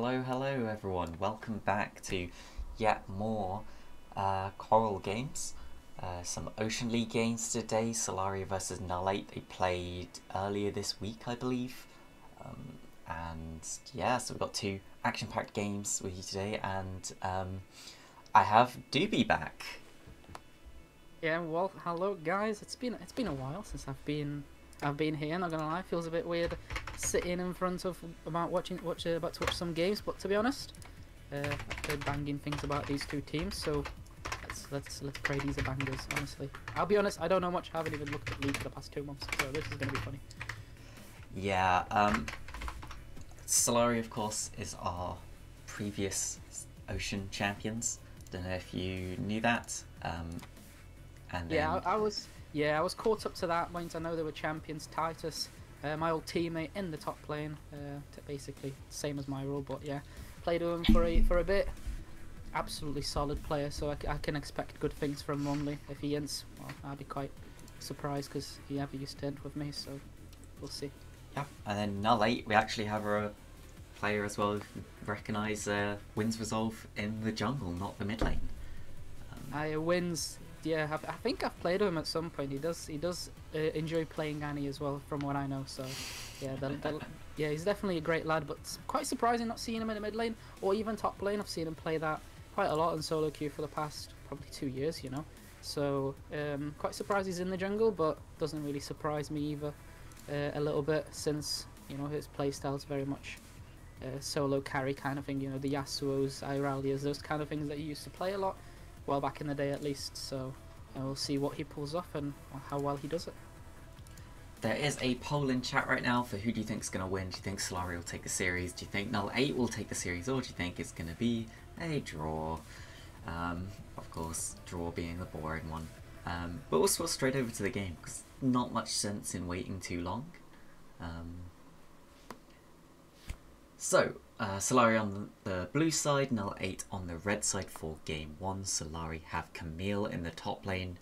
Hello everyone. Welcome back to yet more CoraL games. Some Ocean League games today. Solari versus Null8. They played earlier this week, I believe. And yeah, so we've got two action-packed games with you today, and I have Doobie back. Yeah, well, hello guys. It's been a while since I've been here. Not gonna lie, feels a bit weird sitting in front of about to watch some games. But to be honest, I've heard banging things about these two teams. So let's pray these are bangers. Honestly, I'll be honest. I don't know much. I haven't even looked at League for the past 2 months. So this is gonna be funny. Yeah. Solari, of course, is our previous Ocean champions. Don't know if you knew that. And then... I was caught up to that point. I know they were champions. Titus, my old teammate in the top lane, basically same as my role, but yeah, played with him for a bit. Absolutely solid player, so I can expect good things from Lonely. If he ends, well, I'd be quite surprised because he never used to end with me, so we'll see. Yeah, and then Null8, we actually have a player as well who recognise wins resolve in the jungle, not the mid lane. Wins. Yeah, I think I've played with him at some point. He does enjoy playing Annie as well, from what I know. So, yeah, yeah, he's definitely a great lad. But it's quite surprising not seeing him in the mid lane or even top lane. I've seen him play that quite a lot in solo queue for the past probably 2 years, you know. So, quite surprised he's in the jungle, but doesn't really surprise me either. A little bit, since you know his playstyle is very much solo carry kind of thing. You know, the Yasuos, Iralias, those kind of things that he used to play a lot. Well, back in the day at least, so we'll see what he pulls off and how well he does it. There is a poll in chat right now for who do you think is going to win. Do you think Solari will take the series? Do you think Null8 will take the series? Or do you think it's going to be a draw? Of course, draw being the boring one. But we'll switch straight over to the game, because not much sense in waiting too long. Solari on the blue side, Null8 on the red side for game 1. Solari have Camille in the top lane,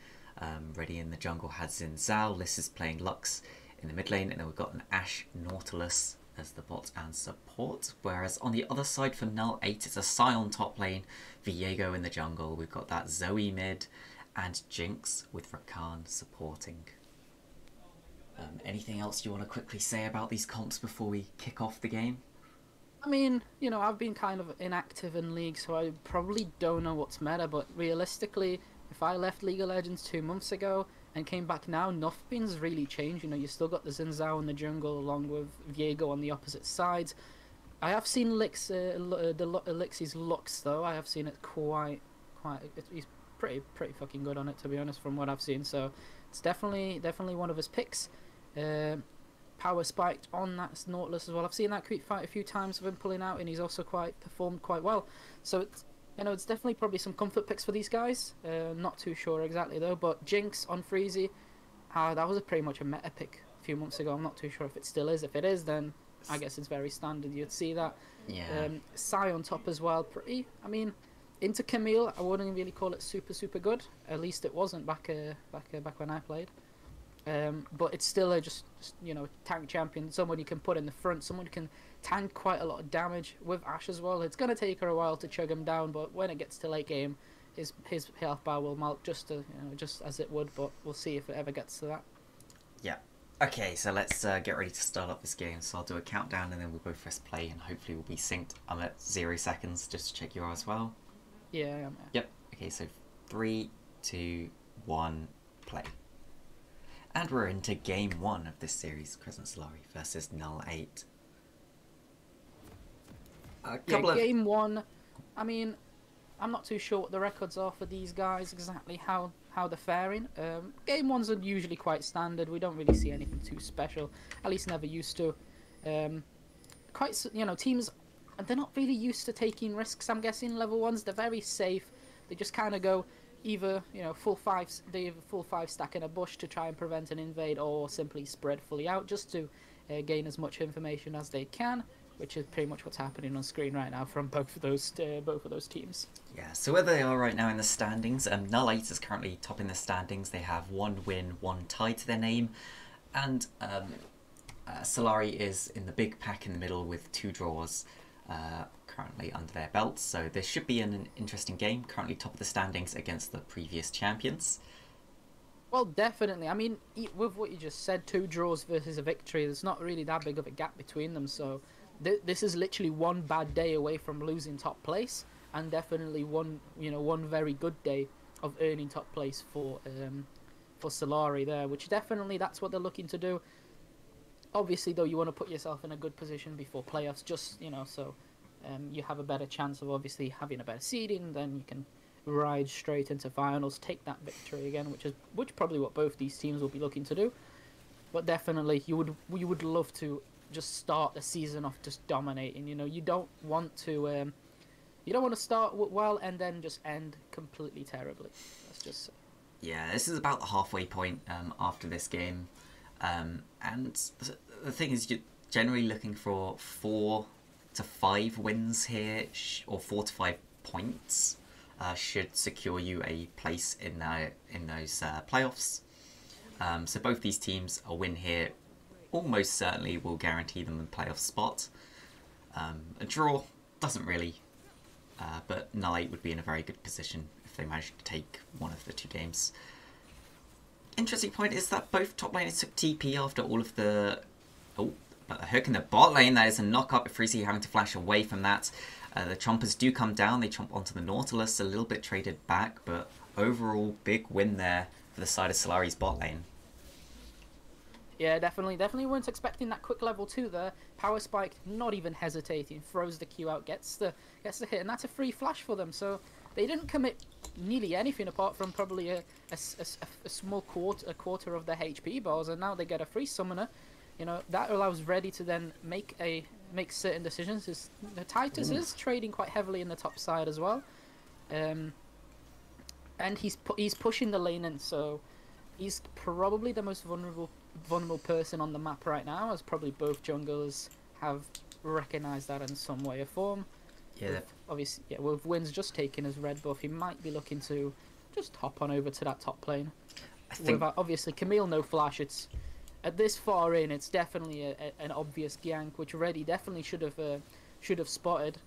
ready in the jungle has Xin Zhao. Liss is playing Lux in the mid lane, and then we've got an Ashe Nautilus as the bot and support. Whereas on the other side for Null8, it's a Sion top lane, Viego in the jungle. We've got that Zoe mid, and Jinx with Rakan supporting. Anything else you want to quickly say about these comps before we kick off the game? I mean, you know, I've been kind of inactive in League, so I probably don't know what's meta, but realistically, if I left League of Legends 2 months ago and came back now, nothing's really changed. You know, you still got the Xin Zhao in the jungle along with Viego on the opposite sides. I have seen Elixir's Lux, though. I have seen it quite he's pretty fucking good on it, to be honest, from what I've seen, so it's definitely one of his picks. Power spiked on that Nautilus as well. I've seen that creep fight a few times of him pulling out, and he's also performed quite well. So it's, you know, it's definitely probably some comfort picks for these guys. Not too sure exactly though. But Jinx on Freezy, that was pretty much a meta pick a few months ago. I'm not too sure if it still is. If it is, then I guess it's very standard. You'd see that. Yeah. Psy on top as well. Pretty. I mean, into Camille, I wouldn't really call it super good. At least it wasn't back when I played. But it's still just you know, tank champion, someone you can put in the front, someone who can tank quite a lot of damage with Ashe as well. It's gonna take her a while to chug him down, but when it gets to late game, his health bar will melt just as it would. But we'll see if it ever gets to that. Yeah. Okay, so let's get ready to start up this game. So I'll do a countdown, and then we'll both press play, and hopefully we'll be synced. I'm at 0 seconds just to check you are as well. Yeah, I am. Yep. Okay, so 3, 2, 1, play. And we're into game 1 of this series, Crescent Solari versus Null8. Game 1, I mean, I'm not too sure what the records are for these guys, exactly how they're faring. Game 1s are usually quite standard. We don't really see anything too special, at least never used to. You know, teams, they're not really used to taking risks, I'm guessing, level 1s. They're very safe. They just kind of go either, you know, full 5 stack in a bush to try and prevent an invade, or simply spread fully out just to gain as much information as they can, which is pretty much what's happening on screen right now from both of those teams. Yeah, so where they are right now in the standings, Null8 is currently top in the standings. They have 1 win, 1 tie to their name, and Solari is in the big pack in the middle with 2 draws. currently under their belts, so this should be an interesting game. Currently top of the standings against the previous champions. Well, definitely. I mean, with what you just said, 2 draws versus a victory, there's not really that big of a gap between them. So this is literally one bad day away from losing top place, and definitely one very good day of earning top place for Solari there, which definitely that's what they're looking to do. Obviously, though, you want to put yourself in a good position before playoffs, just so you have a better chance of obviously having a better seeding. Then you can ride straight into finals, take that victory again, which probably what both these teams will be looking to do. But definitely, you would love to just start the season off just dominating. You don't want to start well and then just end completely terribly. That's just yeah. This is about the halfway point after this game, and the thing is, you're generally looking for 4 to 5 wins here, or 4 to 5 points. Should secure you a place in those playoffs. So both these teams, a win here almost certainly will guarantee them a playoff spot. A draw doesn't really, but Null8 would be in a very good position if they managed to take one of the 2 games. Interesting point is that both top laners took TP after all of the... Oh, but a hook in the bot lane. That is a knock-up. Freezy having to flash away from that. The chompers do come down. They chomp onto the Nautilus, a little bit traded back, but overall big win there for the side of Solari's bot lane. Yeah, definitely weren't expecting that quick level 2 there. Power Spike, not even hesitating, throws the Q out, gets the hit, and that's a free flash for them. So they didn't commit nearly anything apart from probably a small quarter of their HP bars, and now they get a free summoner. That allows Reddy to then make certain decisions. The Titus is trading quite heavily in the top side as well, and he's pushing the lane in, so he's probably the most vulnerable person on the map right now, as probably both junglers have recognised that in some way or form. Yeah. Obviously, yeah, with Wins just taking his red buff, he might be looking to just hop on over to that top lane. Obviously, Camille no flash. It's at this far in, it's definitely an obvious gank, which Reddy definitely should have spotted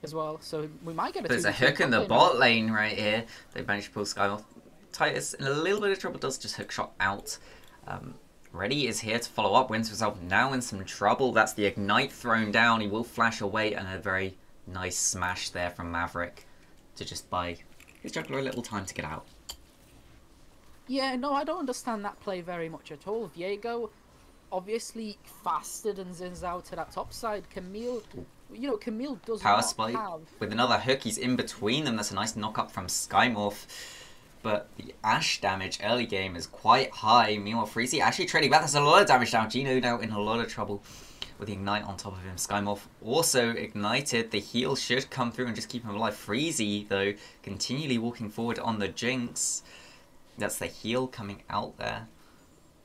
as well. So we might get a... There's a hook in the bot lane right here. They managed to pull Sky off. Titus in a little bit of trouble, does just hook shot out. Reddy is here to follow up. Wins himself now in some trouble. That's the ignite thrown down. He will flash away, and a very nice smash there from Maverick to just buy his juggler a little time to get out. Yeah, no, I don't understand that play very much at all. Viego obviously faster than Zinzao to that top side. Camille, Camille does Power not spike have... with another hook. He's in between them. That's a nice knock up from Skymorph. But the Ashe damage early game is quite high. Meanwhile, Freezy actually trading back. There's a lot of damage down. Gino now in a lot of trouble with the ignite on top of him. Skymorph also ignited. The heal should come through and just keep him alive. Freezy, though, continually walking forward on the Jinx. That's the heal coming out there.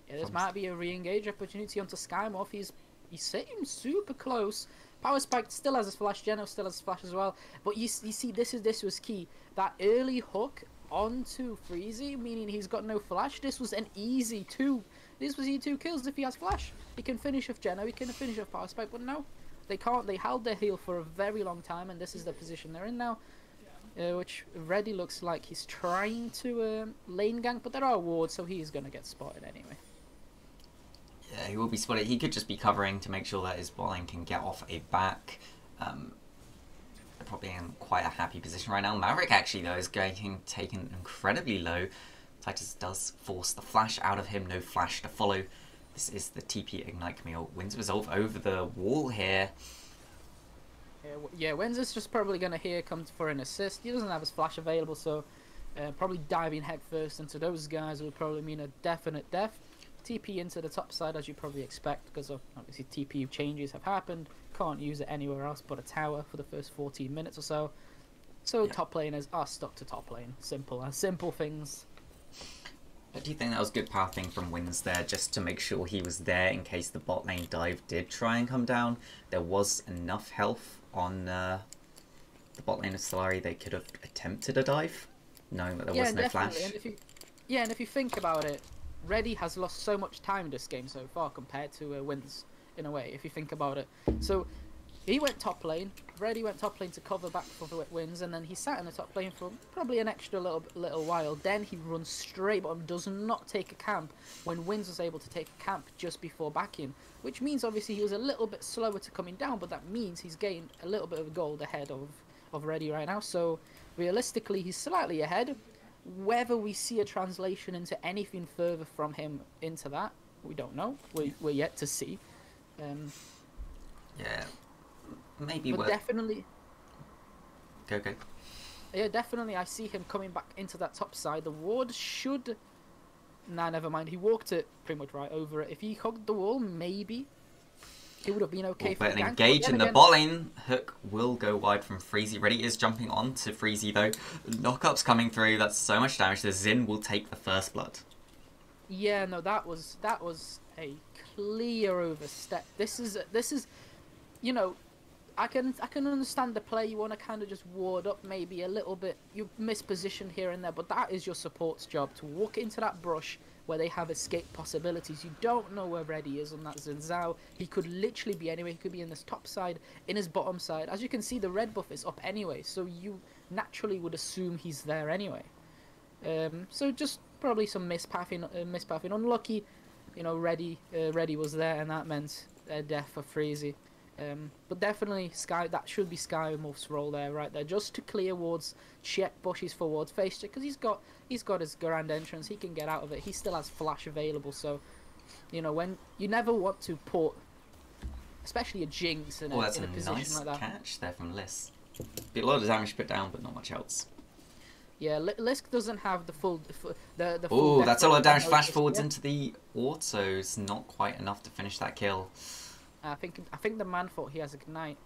Yeah, this might be a re-engage opportunity onto Skymorph. He's sitting super close. Power Spike still has his flash. Geno still has his flash as well. But you see, this was key. That early hook onto Freezy, meaning he's got no flash. This was an easy 2. This was easy 2 kills if he has flash. He can finish off Geno. He can finish off Power Spike. But no, they can't. They held their heal for a very long time, and this is the position they're in now. Which Reddy looks like he's trying to lane gank, but there are wards, so he's going to get spotted anyway. Yeah, he will be spotted. He could just be covering to make sure that his bot lane can get off a back. They're probably in quite a happy position right now. Maverick, actually, though, is getting taken incredibly low. Titus does force the flash out of him. No flash to follow. This is the TP Ignite Camille. Wins resolve over the wall here. Yeah, Wins is just probably going to come for an assist. He doesn't have his flash available, so probably diving headfirst into those guys will probably mean a definite death. TP into the top side, as you probably expect, because obviously TP changes have happened. Can't use it anywhere else but a tower for the first 14 minutes or so. So yeah. Top laners are stuck to top lane. Simple things. But do you think that was good pathing from Wins there, just to make sure he was there in case the bot lane dive did try and come down? There was enough health on the bot lane of Solari. They could have attempted a dive, knowing that there was no flash. And if you think about it, Reddy has lost so much time this game so far compared to Wins, in a way, if you think about it. So He went top lane. Reddy went top lane to cover back for the wins, and then he sat in the top lane for probably an extra little while. Then he runs straight bottom, does not take a camp when Wins was able to take a camp just before backing, which means obviously he was a little bit slower to coming down, but that means he's gained a little bit of gold ahead of Reddy right now. So realistically, he's slightly ahead. Whether we see a translation into anything further from him into that, we don't know. We're yet to see. Yeah. Maybe but definitely go. Yeah, definitely I see him coming back into that top side. The ward should... Nah, never mind. He walked it pretty much right over it. If he hugged the wall, maybe it would have been okay for but the gank. Engage in the bot lane. Hook will go wide from Freezy. Reddy is jumping on to Freezy though. Knockup's coming through. That's so much damage. The Xin will take the first blood. Yeah, no, that was a clear overstep. This is you know, I can understand the play. You want to kind of just ward up maybe a little bit. You misposition here and there, but that is your support's job, to walk into that brush where they have escape possibilities. You don't know where Reddy is on that Zinzao. He could literally be anywhere. He could be in this top side, in his bottom side. As you can see, the red buff is up anyway, so you naturally would assume he's there anyway. So just probably some mispathing. Unlucky, you know, Reddy was there, and that meant death for Freezy. But definitely Sky, that should be Skymorph's role there, right there, just to clear wards, check bushes for wards, face check, because he's got his grand entrance, he can get out of it, he still has flash available. So, you know, when you never want to put, especially a Jinx in a position nice like that. Catch there from Liss. Be a lot of damage put down, but not much else. Yeah, Lisk doesn't have the full Oh, that's a lot of damage. Flash forwards into the autos, not quite enough to finish that kill. I think the man thought he has Ignite.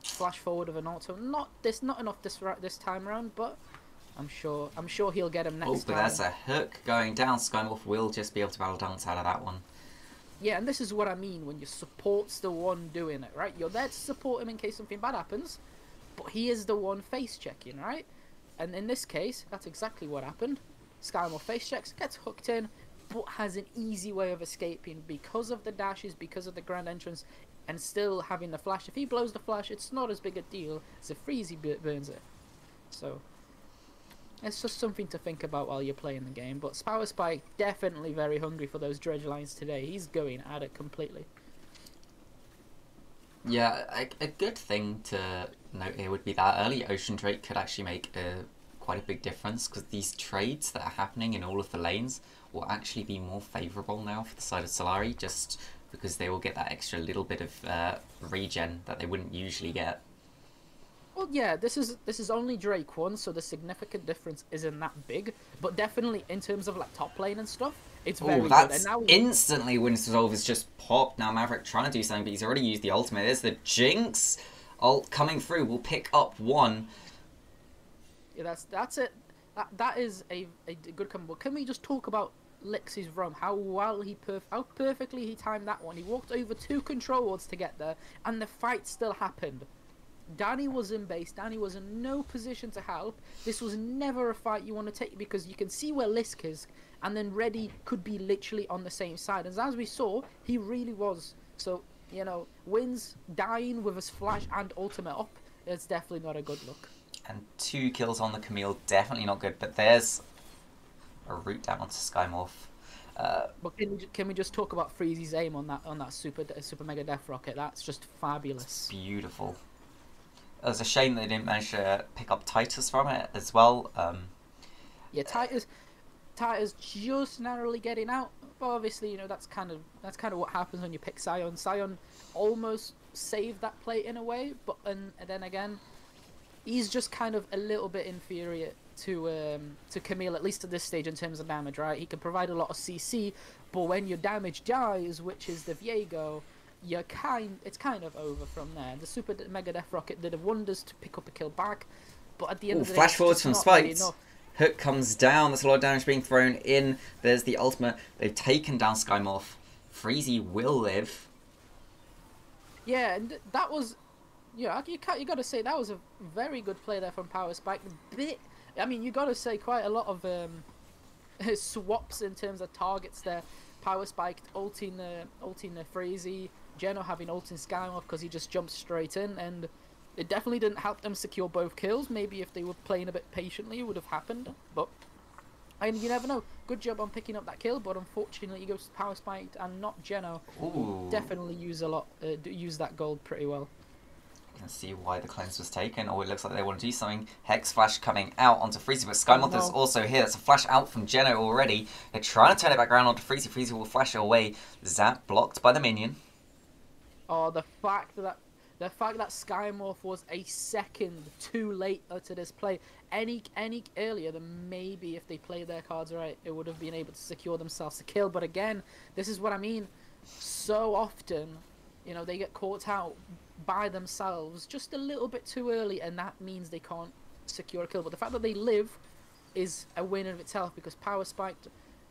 Flash forward of an auto. Not enough this time around, but I'm sure he'll get him next time. Oh, but there's a hook going down. Skymorph will just be able to battle dance out of that one. Yeah, and this is what I mean when your support's the one doing it, right? You're there to support him in case something bad happens, but he is the one face checking, right? And in this case, that's exactly what happened. Skymorph face checks, gets hooked in, but has an easy way of escaping because of the dashes, because of the grand entrance, and still having the flash. If he blows the flash, it's not as big a deal as if Freezy burns it. So it's just something to think about while you're playing the game. But Power Spike definitely very hungry for those dredge lines today. He's going at it completely. Yeah, a good thing to note here would be that early Ocean Drake could actually make quite a big difference, because these trades that are happening in all of the lanes will actually be more favourable now for the side of Solari, just because they will get that extra little bit of regen that they wouldn't usually get. Well, yeah, this is only Drake 1, so the significant difference isn't that big, but definitely in terms of like top lane and stuff, it's very good. That's instantly Wind's Resolve is just popped. Now Maverick trying to do something, but he's already used the ultimate. There's the Jinx ult coming through. We'll pick up one. Yeah, that's it. That is a good combo. Can we just talk about Lix's roam? How perfectly he timed that one. He walked over 2 control wards to get there, and the fight still happened. Danny was in base. Danny was in no position to help. This was never a fight you want to take, because you can see where Lisk is, and then Reddy could be literally on the same side. And as we saw, he really was. So, you know, Wins dying with his flash and ultimate up, it's definitely not a good look. And 2 kills on the Camille, definitely not good. But there's a route down onto Skymorph. But can we just talk about Freezy's aim on that super mega death rocket? That's just fabulous. It's beautiful. It was a shame they didn't manage to pick up Titus from it as well. Yeah, Titus just narrowly getting out. But obviously, you know, that's kind of what happens when you pick Sion. Sion almost saved that play in a way, but and then again, he's just kind of a little bit inferior to Camille, at least at this stage in terms of damage, right? He can provide a lot of CC, but when your damage dies, which is the Viego, it's kind of over from there. The super mega death rocket did wonders to pick up a kill back, but at the end of the day, flash forwards from Spikes. Hook comes down. There's a lot of damage being thrown in. There's the ultimate. They've taken down Skymorph. Freezy will live. Yeah, and that was, you got to say that was a very good play there from Power Spike. I mean, you got to say quite a lot of swaps in terms of targets there. Power Spike ulting the Freezy, Geno having ult in Skymorph because he just jumped straight in, and it definitely didn't help them secure both kills. Maybe if they were playing a bit patiently, it would have happened, but and you never know. Good job on picking up that kill, but unfortunately he goes to Power Spike and not Geno. Ooh. Definitely use that gold pretty well. You can see why the cleanse was taken. Oh, it looks like they want to do something. Hex Flash coming out onto Freezy, but Skymoth is also here. That's a flash out from Geno already. They're trying to turn it back around onto Freezy. Freezy will flash it away. Zap blocked by the minion. Oh, the fact that Skymorph was a second too late to this play. Any earlier, then maybe if they played their cards right, it would have been able to secure themselves a kill. But again, this is what I mean. So often, you know, they get caught out by themselves just a little bit too early, and that means they can't secure a kill. But the fact that they live is a win in itself, because Power Spiked.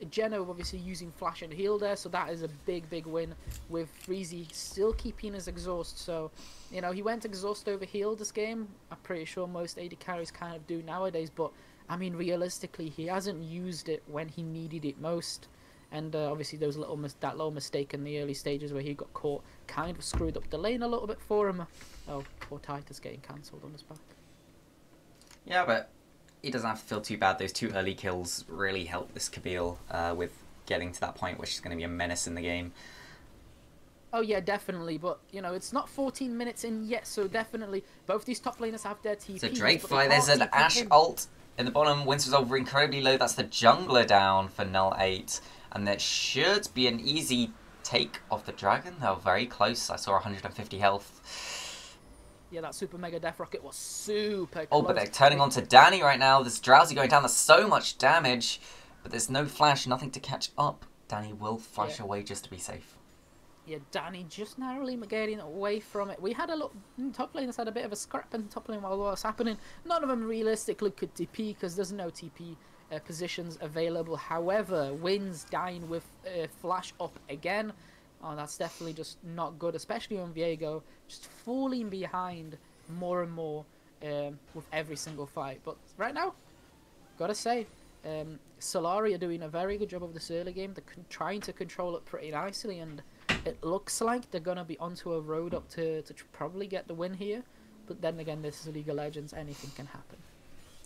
Geno obviously using Flash and Heal there, so that is a big win, with Freezy still keeping his exhaust. So, you know, he went exhaust over heal this game. I'm pretty sure most AD carries kind of do nowadays, but I mean, realistically, he hasn't used it when he needed it most. And obviously there was that little mistake in the early stages where he got caught, kind of screwed up the lane a little bit for him. Oh, poor Titus getting cancelled on his back. Yeah, but he doesn't have to feel too bad. Those 2 early kills really helped this Camille with getting to that point, which is going to be a menace in the game. Oh yeah, definitely, but you know, it's not 14 minutes in yet, so definitely both these top laners have their TPs. So Drakefly, there's an Ashe ult in the bottom. Wins Resolve incredibly low. That's the jungler down for Null8, and that should be an easy take of the dragon. They were very close. I saw 150 health. Yeah, that super mega death rocket was super close. Oh, but they're turning on to Danny right now. There's Drowsy going down. There's so much damage, but there's no flash, nothing to catch up. Danny will flash away just to be safe. Yeah, Danny just narrowly getting away from it. We had a look. Top laners had a bit of a scrap in top lane while what was happening. None of them realistically could TP because there's no TP positions available. However, Wins dying with flash up again. Oh, that's definitely just not good, especially on Viego, just falling behind more and more with every single fight. But right now, gotta say, Solari are doing a very good job of this early game. They're trying to control it pretty nicely, and it looks like they're gonna be onto a road up to probably get the win here. But then again, this is League of Legends, anything can happen.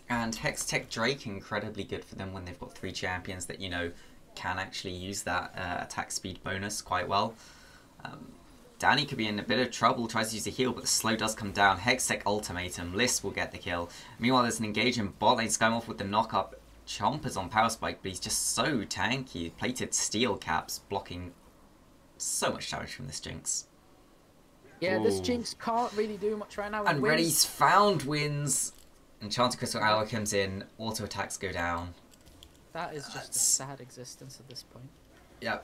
And Hextech Drake, incredibly good for them when they've got 3 champions that, you know, can actually use that attack speed bonus quite well. Danny could be in a bit of trouble, tries to use a heal, but the slow does come down. Hextech Ultimatum, List will get the kill. Meanwhile, there's an engage in bot lane. Skymorph with the knock-up. Chompers on Power Spike, but he's just so tanky. Plated steel caps, blocking so much damage from this Jinx. Yeah, this Jinx can't really do much right now. And Reddy's found Wins. Enchanted Crystal Arrow comes in, auto attacks go down. That is just a sad existence at this point. Yeah,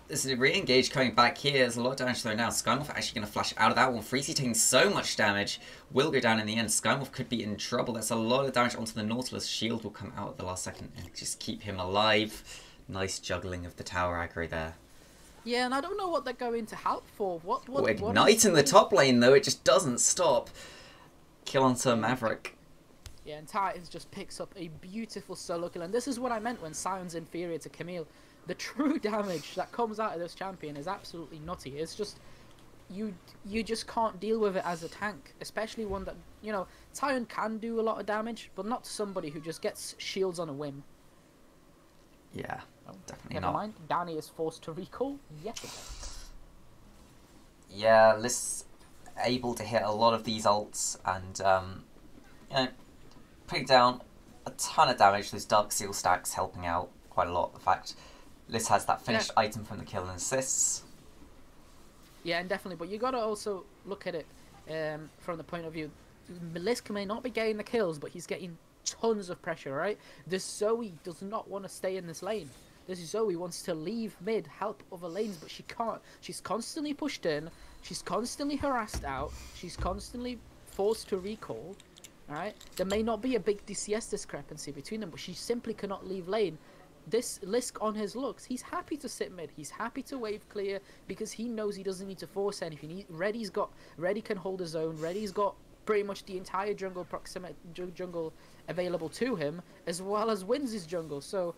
this is a re-engage coming back here. There's a lot of damage thrown down. Skymorph actually going to flash out of that one. Freezy taking so much damage. Will go down in the end. Skymorph could be in trouble. That's a lot of damage onto the Nautilus. Shield will come out at the last second and just keep him alive. Nice juggling of the tower aggro there. Yeah, and I don't know what they're going to help for. What Ignite in the top lane, though. It just doesn't stop. Kill onto Maverick. Yeah, and Titans just picks up a beautiful solo kill. And this is what I meant when Sion's inferior to Camille. The true damage that comes out of this champion is absolutely nutty. It's just, you just can't deal with it as a tank. Especially one that, you know, Sion can do a lot of damage, but not to somebody who just gets shields on a whim. Yeah, definitely Never not. mind, Danny is forced to recall yet again. Yeah, Lys able to hit a lot of these ults and, you know, putting down a ton of damage. Those Dark Seal stacks helping out quite a lot. The fact Lys has that finished item from the kill and assists. Yeah, and definitely, but you got to also look at it from the point of view. Lisk may not be getting the kills, but he's getting tons of pressure, right? This Zoe does not want to stay in this lane. This Zoe wants to leave mid, help other lanes, but she can't. She's constantly pushed in. She's constantly harassed out. She's constantly forced to recall. Right? There may not be a big DCS discrepancy between them, but she simply cannot leave lane. This Lisk on his looks, he's happy to sit mid. He's happy to wave clear because he knows he doesn't need to force anything. Reddy can hold his own. Reddy's got pretty much the entire jungle jungle available to him, as well as wins his jungle. So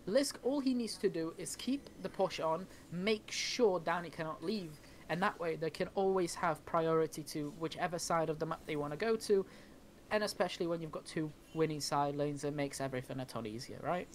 Lisk, all he needs to do is keep the push on, make sure Danny cannot leave, and that way they can always have priority to whichever side of the map they want to go to, and especially when you've got two winning side lanes, it makes everything a ton easier, right?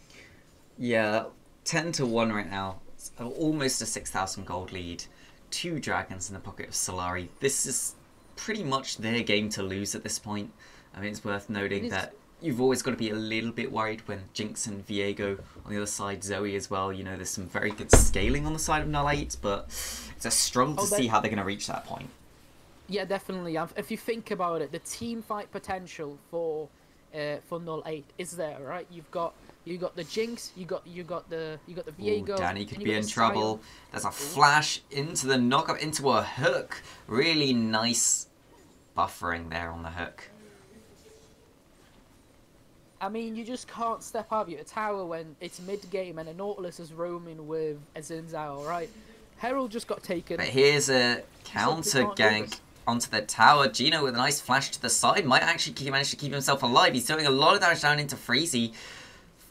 Yeah, 10-1 right now. It's almost a 6,000 gold lead. 2 dragons in the pocket of Solari. This is pretty much their game to lose at this point. I mean, it's worth noting that you've always got to be a little bit worried when Jinx and Viego on the other side, Zoe as well. You know, there's some very good scaling on the side of Null8, but it's a struggle to see how they're going to reach that point. Yeah, definitely. If you think about it, the team fight potential for Null8 is there, right? You got the Jinx, you got the Viego. Ooh, Danny could be in trouble. There's a flash into the knockup, into a hook. Really nice buffering there on the hook. I mean, you just can't step out of your tower when it's mid-game and a Nautilus is roaming with a Xin Zhao, right? Herald just got taken. But here's a counter gank onto the tower. Gino with a nice flash to the side might actually manage to keep himself alive. He's doing a lot of damage down into Freezy.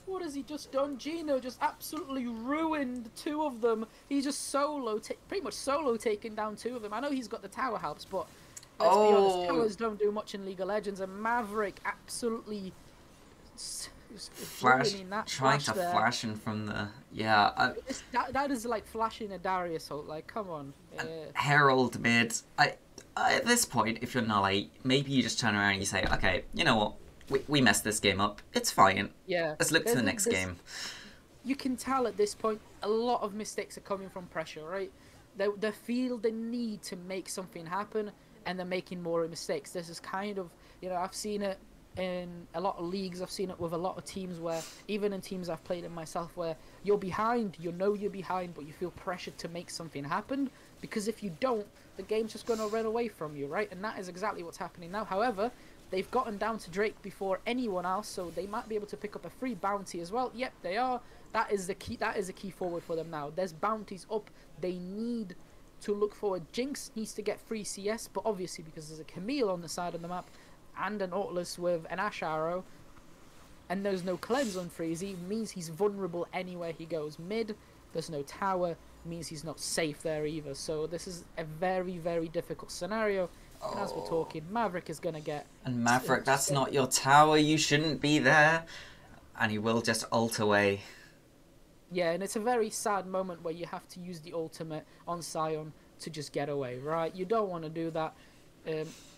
What has he just done? Gino just absolutely ruined 2 of them. He just pretty much solo taking down 2 of them. I know he's got the tower helps, but let's be honest, towers don't do much in League of Legends, and Maverick absolutely trying to flash in from the that is like flashing a Darius ult. Like, come on. Herald mid. At this point, if you're Null8, maybe you just turn around and you say, okay, you know what, we messed this game up, it's fine, let's look to the next game. You can tell at this point a lot of mistakes are coming from pressure, right? They feel the need to make something happen, and they're making more mistakes. This is kind of, you know, I've seen it in a lot of leagues, I've seen it with a lot of teams where, even in teams I've played in myself, where you're behind, you know you're behind, but you feel pressured to make something happen, because if you don't, the game's just going to run away from you, right? And that is exactly what's happening now. However, they've gotten down to Drake before anyone else, so they might be able to pick up a free bounty as well. Yep, they are. That is the key forward for them now. There's bounties up. They need to look forward. Jinx needs to get free CS, but obviously because there's a Camille on the side of the map, and an Nautilus with an Ash Arrow, and there's no cleanse on Freezy, means he's vulnerable anywhere he goes. Mid, there's no tower, means he's not safe there either. So this is a very, very difficult scenario. And as we're talking, Maverick is going to get... And Maverick, that's not your tower, you shouldn't be there. And he will just ult away. Yeah, and it's a very sad moment where you have to use the ultimate on Sion to just get away, right? You don't want to do that.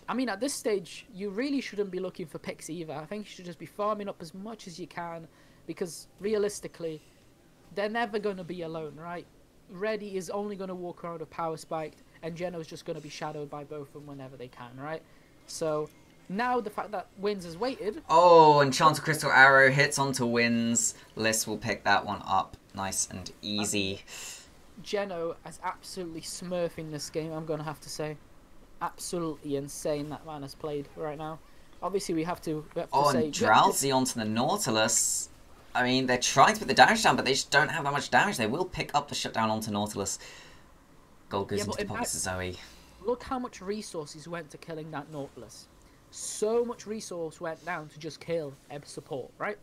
I mean, at this stage, you really shouldn't be looking for picks either. I think you should just be farming up as much as you can, because realistically, they're never going to be alone, right? Reddy is only going to walk around with power spiked, and Geno's just going to be shadowed by both of them whenever they can, right? So now the fact that Wins has waited... Oh, Enchanted Crystal Arrow hits onto Wins. Liss will pick that one up. Nice and easy. Geno is absolutely smurfing this game, I'm going to have to say. Absolutely insane that man has played right now. Obviously, we have to say... And Drowsy onto the Nautilus. I mean, they're trying to put the damage down, but they just don't have that much damage. They will pick up the shutdown onto Nautilus. Gold goes into the pockets of Zoe. Look how much resources went to killing that Nautilus. So much resource went down to just kill a support, right?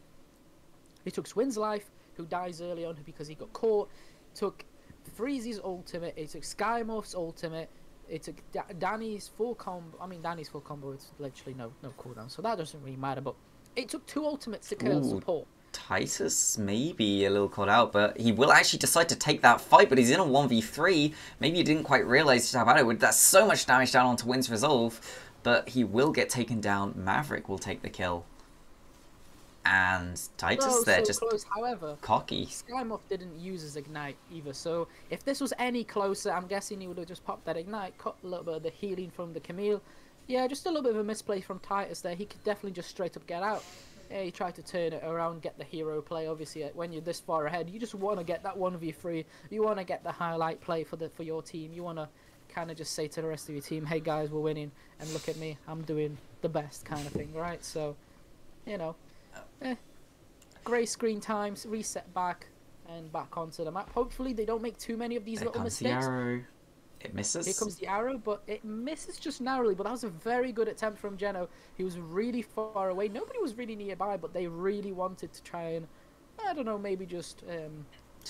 He took Swin's life, who dies early on because he got caught. Took Freezy's ultimate. It took Skymorph's ultimate. It took Danny's full combo. I mean, Danny's full combo is literally no cooldown, so that doesn't really matter. But it took 2 ultimates to kill support. Titus may be a little caught out, but he will actually decide to take that fight, but he's in a 1v3. Maybe he didn't quite realise how bad it would. That's so much damage down onto Wind's Resolve, but he will get taken down. Maverick will take the kill. And Titus just close. However, cocky. Skymorph didn't use his Ignite either, so if this was any closer, I'm guessing he would have just popped that Ignite, cut a little bit of the healing from the Camille. Yeah, just a little bit of a misplay from Titus there. He could definitely just straight up get out. Yeah, he tried to turn it around, get the hero play. Obviously, when you're this far ahead, you just want to get that 1v3. You want to get the highlight play for your team. You want to kind of just say to the rest of your team, hey guys, we're winning, and look at me, I'm doing the best kind of thing, right? So, you know, grey screen times, reset back, and back onto the map. Hopefully they don't make too many of these little mistakes. The arrow. It misses. Here comes the arrow, but it misses just narrowly. But that was a very good attempt from Geno. He was really far away. Nobody was really nearby, but they really wanted to try and, I don't know, maybe just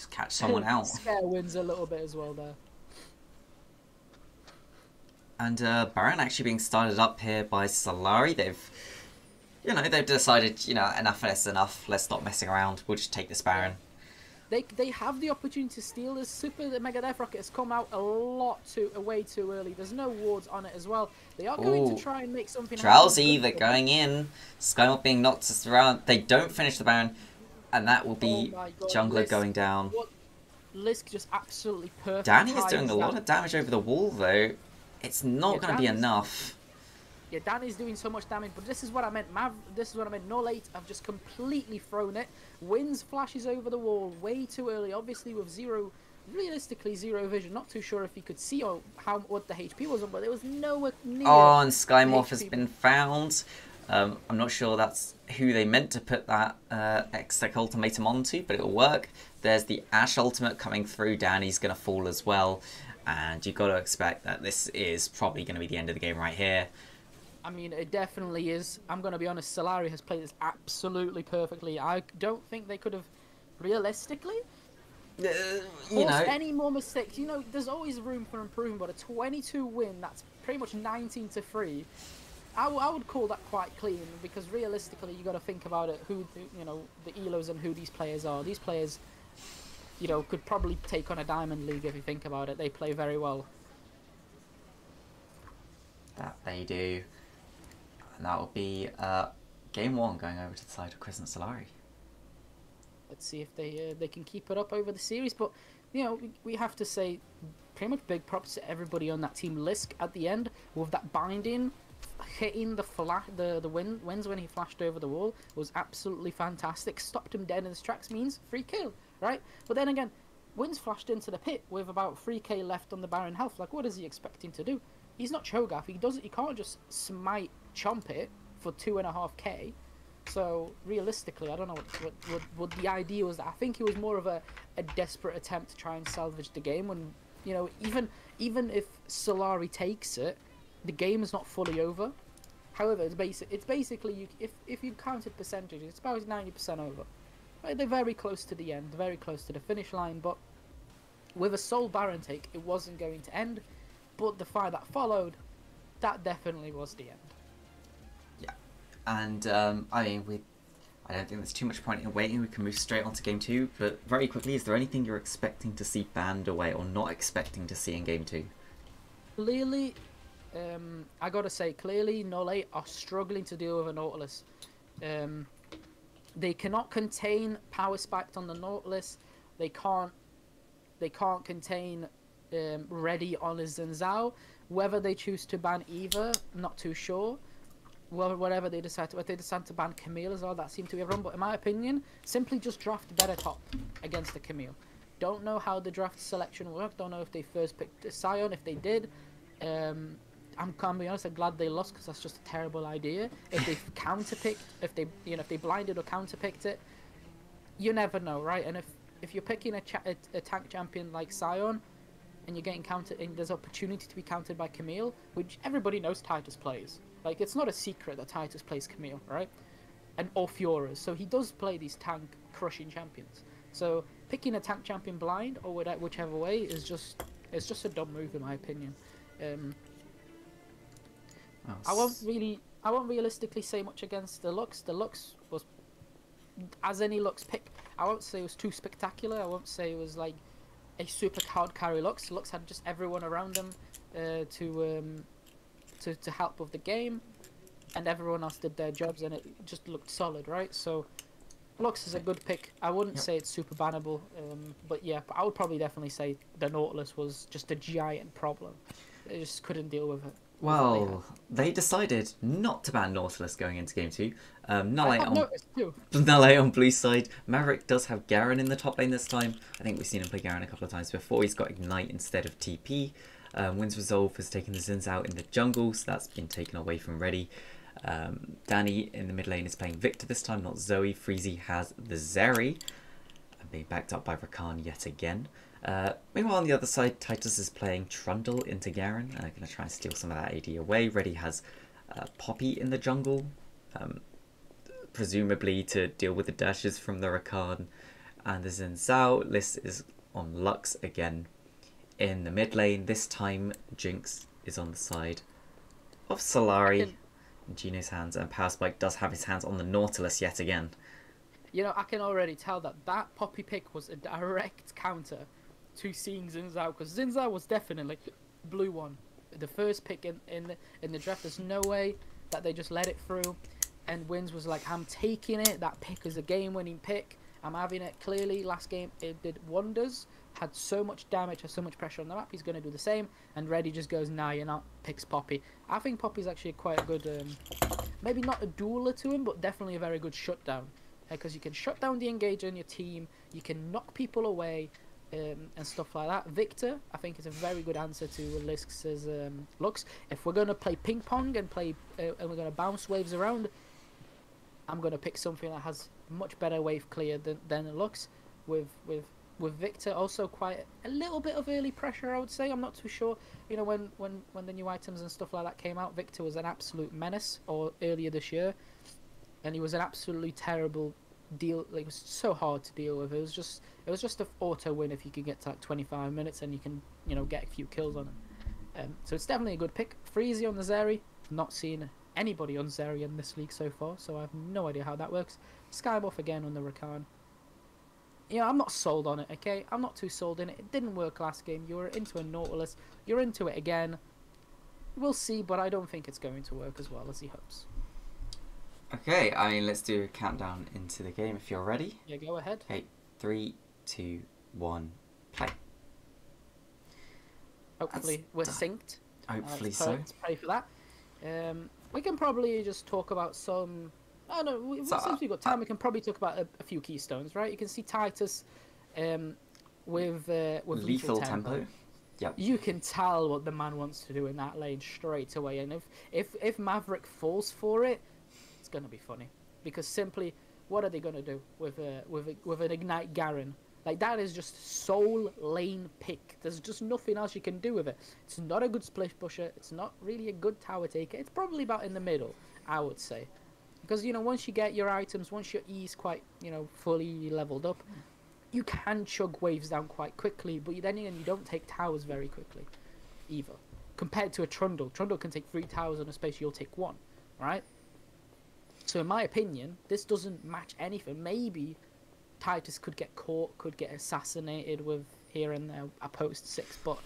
catch someone out. Scare Wins a little bit as well there. And Baron actually being started up here by Solari. They've decided, enough is enough. Let's stop messing around. We'll just take this Baron. They have the opportunity to steal this. The Mega Death Rocket has come out way too early. There's no wards on it as well. They are going to try and make something Drowsy, they're going in. Skymore being knocked around. They don't finish the Baron. And that will be Jungler going down. Lisk just absolutely perfect. Danny is doing a lot of damage over the wall, though. It's not going to be enough. Yeah, Danny's doing so much damage, but this is what I meant. Null8 have just completely thrown it. Wins flashes over the wall way too early, obviously with realistically zero vision. Not too sure if he could see what the HP was on, but there was nowhere near. Oh, and Skymorph has been found. I'm not sure that's who they meant to put that Exec ultimatum onto, but it'll work. There's the Ashe ultimate coming through. Danny's going to fall as well. And you've got to expect that this is probably going to be the end of the game right here. I mean, it definitely is. I'm going to be honest, Solari has played this absolutely perfectly. I don't think they could have, realistically, any more mistakes. There's always room for improvement, but a 22 win, that's pretty much 19-3. I would call that quite clean, because realistically, you got to think about it, the elos and who these players are. These players, could probably take on a Diamond League if you think about it. They play very well. That they do. And that will be game 1 going over to the side of Crescent Solari. Let's see if they can keep it up over the series. But, we have to say pretty much big props to everybody on that team. Lisk at the end with that binding, hitting the wins when he flashed over the wall was absolutely fantastic. Stopped him dead in his tracks, means free kill, right? But then again, Wins flashed into the pit with about 3k left on the Baron health. Like, what is he expecting to do? He's not Cho'Gath. He can't just smite Chomp it for 2.5k. So realistically, I don't know what the idea was. I think it was more of a desperate attempt to try and salvage the game. When even if Solari takes it, the game is not fully over. However, it's basically if you counted percentages, it's about 90% over. Right, they're very close to the end, very close to the finish line. But with a sole Baron take, it wasn't going to end. But the fight that followed, that definitely was the end. Yeah, and I don't think there's too much point in waiting. We can move straight on to game 2. But very quickly, is there anything you're expecting to see banned away or not expecting to see in game 2? Clearly, I gotta say, Null8 are struggling to deal with a Nautilus. They cannot contain Power Spiked on the Nautilus. They can't contain Ready on his Zhao. Whether they choose to ban either, not too sure. Whatever they decide to, if they decide to ban Camille as well, that seemed to be everyone. But in my opinion, simply just draft better top against the Camille. Don't know how the draft selection worked. Don't know if they first picked Sion. If they did, I'm gonna be honest. I'm glad they lost, because that's just a terrible idea. If they counterpicked, if they blinded or counterpicked it, you never know, right? And if you're picking a tank champion like Sion, and you're getting countered, and there's opportunity to be countered by Camille, which everybody knows Titus plays. Like, it's not a secret that Titus plays Camille, right? Or Fioras. So he does play these tank crushing champions. So picking a tank champion blind or whichever way is just a dumb move in my opinion. I won't realistically say much against the Lux. The Lux was, as any Lux pick, I won't say it was too spectacular. I won't say it was like a super hard carry Lux. Lux had just everyone around them to help with the game, and everyone else did their jobs, and it just looked solid, right? So Lux is a good pick. I wouldn't say it's super bannable, but yeah, I would probably definitely say the Nautilus was just a giant problem. They just couldn't deal with it. Well, they decided not to ban Nautilus going into game 2. Null8 on blue side. Maverick does have Garen in the top lane this time. I think we've seen him play Garen a couple of times before. He's got Ignite instead of TP. Wins Resolve has taken the Zins out in the jungle, so that's been taken away from Ready. Danny in the mid lane is playing Victor this time, not Zoe. Freezy has the Zeri, and being backed up by Rakan yet again. Meanwhile, on the other side, Titus is playing Trundle into Garen. Going to try and steal some of that AD away. Ready has Poppy in the jungle, presumably to deal with the dashes from the Rakan and the Xin Zhao. Liz is on Lux again in the mid lane. This time, Jinx is on the side of Solari in Gino's hands, and Power Spike does have his hands on the Nautilus yet again. You know, I can already tell that Poppy pick was a direct counter to seeing Xin Zhao, because Xin Zhao was definitely blue one. The first pick in the draft, there's no way that they just let it through. And Wins was like, I'm taking it. That pick is a game-winning pick. I'm having it. Clearly, last game, it did wonders. Had so much damage, had so much pressure on the map. He's going to do the same. And Reddy just goes, nah, you're not. Picks Poppy. I think Poppy's actually quite a good, maybe not a dueler to him, but definitely a very good shutdown. Because you can shut down the engager in your team. You can knock people away. And stuff like that. Victor, I think, is a very good answer to Lisk's Lux. If we're going to play ping pong and we're going to bounce waves around, I'm going to pick something that has much better wave clear than Lux. With Victor, also quite a little bit of early pressure, I would say. I'm not too sure. You know, when the new items and stuff like that came out, Victor was an absolute menace, or earlier this year, and he was an absolutely terrible deal. Like, it was so hard to deal with. It was just an auto win if you could get to like 25 minutes and you can, you know, get a few kills on him. So it's definitely a good pick. Freezy on the Zeri. Not seen anybody on Zeri in this league so far, so I have no idea how that works. Skybuff again on the Rakan. You know, I'm not sold on it, okay? I'm not too sold in it. It didn't work last game. You were into a Nautilus. You're into it again. We'll see, but I don't think it's going to work as well as he hopes. Okay, I mean, let's do a countdown into the game if you're ready. Yeah, go ahead. 8, 3, 2, 1, play. Hopefully we're synced. Hopefully so. Let's pray for that. We can probably just talk about some... I don't know, since we've got time, we can probably talk about a few keystones, right? You can see Titus with lethal tempo. Yep. You can tell what the man wants to do in that lane straight away. And if Maverick falls for it, it's going to be funny. Because simply, what are they going to do with an Ignite Garen? Like, that is just sole lane pick. There's just nothing else you can do with it. It's not a good split pusher. It's not really a good tower taker. It's probably about in the middle, I would say. Because, you know, once you get your items, once your E's quite, you know, fully leveled up, you can chug waves down quite quickly. But then again, you don't take towers very quickly, either. Compared to a Trundle. Trundle can take 3 towers in a space, you'll take 1, right? So in my opinion, this doesn't match anything. Maybe Titus could get caught, could get assassinated with here and there a post 6, but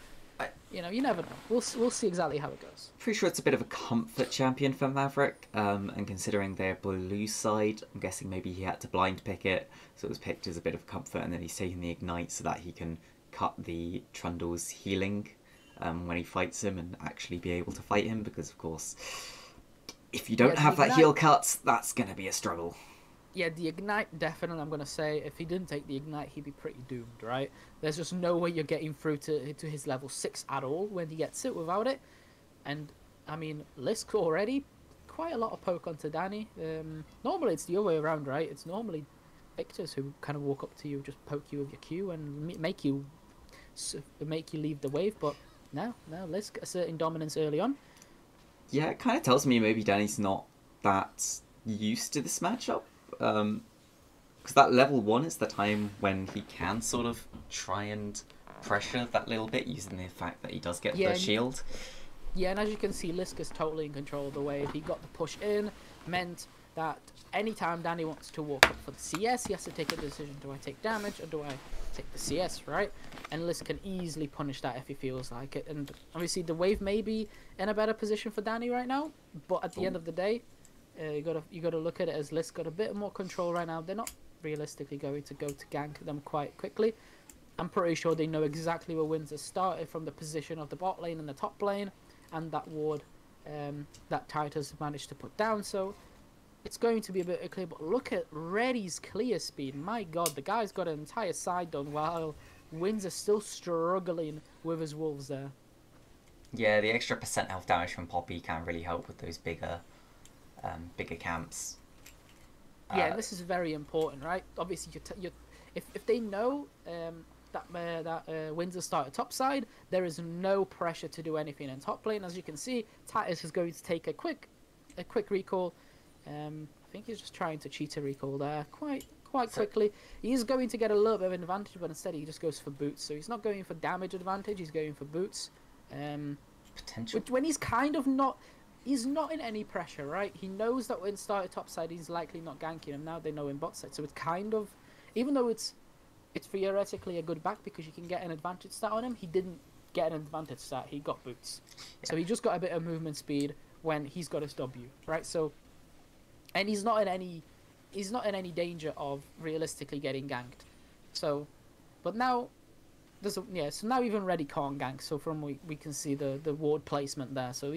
you know, you never know. We'll see exactly how it goes. Pretty sure it's a bit of a comfort champion for Maverick, and considering their blue side, I'm guessing maybe he had to blind pick it, so it was picked as a bit of comfort, and then he's taking the Ignite so that he can cut the Trundle's healing when he fights him and actually be able to fight him, because of course, if you don't have that heal cut, that's going to be a struggle. Yeah, the Ignite, definitely, I'm going to say, if he didn't take the Ignite, he'd be pretty doomed, right? There's just no way you're getting through to his level 6 at all when he gets it without it. And, I mean, Lisk already, quite a lot of poke onto Danny. Normally it's the other way around, right? It's normally Victors who kind of walk up to you, just poke you with your Q and make you leave the wave. But no, Lisk asserting dominance early on. Yeah, it kind of tells me maybe Danny's not that used to this matchup. Because that level 1 is the time when he can sort of try and pressure that little bit using the fact that he does get the shield. Yeah, and as you can see, Lisk is totally in control of the wave. He got the push in, meant that anytime Danny wants to walk up for the CS, he has to take a decision. Do I take damage or do I take the CS, right? And Lisk can easily punish that if he feels like it. And obviously the wave may be in a better position for Danny right now, but at the end of the day, you gotta look at it as Lisk got a bit more control right now. They're not realistically going to go to gank them quite quickly. I'm pretty sure they know exactly where Wins has started from the position of the bot lane and the top lane, and that ward that Titus managed to put down. So it's going to be a bit clear. But look at Reddy's clear speed. My God, the guy's got an entire side done while Wins are still struggling with his wolves there. Yeah, the extra % health damage from Poppy can really help with those bigger camps. Yeah, this is very important, right? Obviously, if they know that Windsor start at top side, there is no pressure to do anything in top lane. As you can see, Titus is going to take a quick recall. I think he's just trying to cheat a recall there quite quickly. He is going to get a little bit of an advantage, but instead he just goes for boots. So he's not going for damage advantage, he's going for boots. Potential. when he's kind of not. He's not in any pressure, right? He knows that when started topside, he's likely not ganking him. Now they know in bot side, so it's kind of, even though it's theoretically a good back because you can get an advantage stat on him. He didn't get an advantage stat. He got boots, so he just got a bit of movement speed when he's got his W, right? So, and he's not in any danger of realistically getting ganked. So, but now so now even Reddy can't gank. So from we can see the ward placement there. So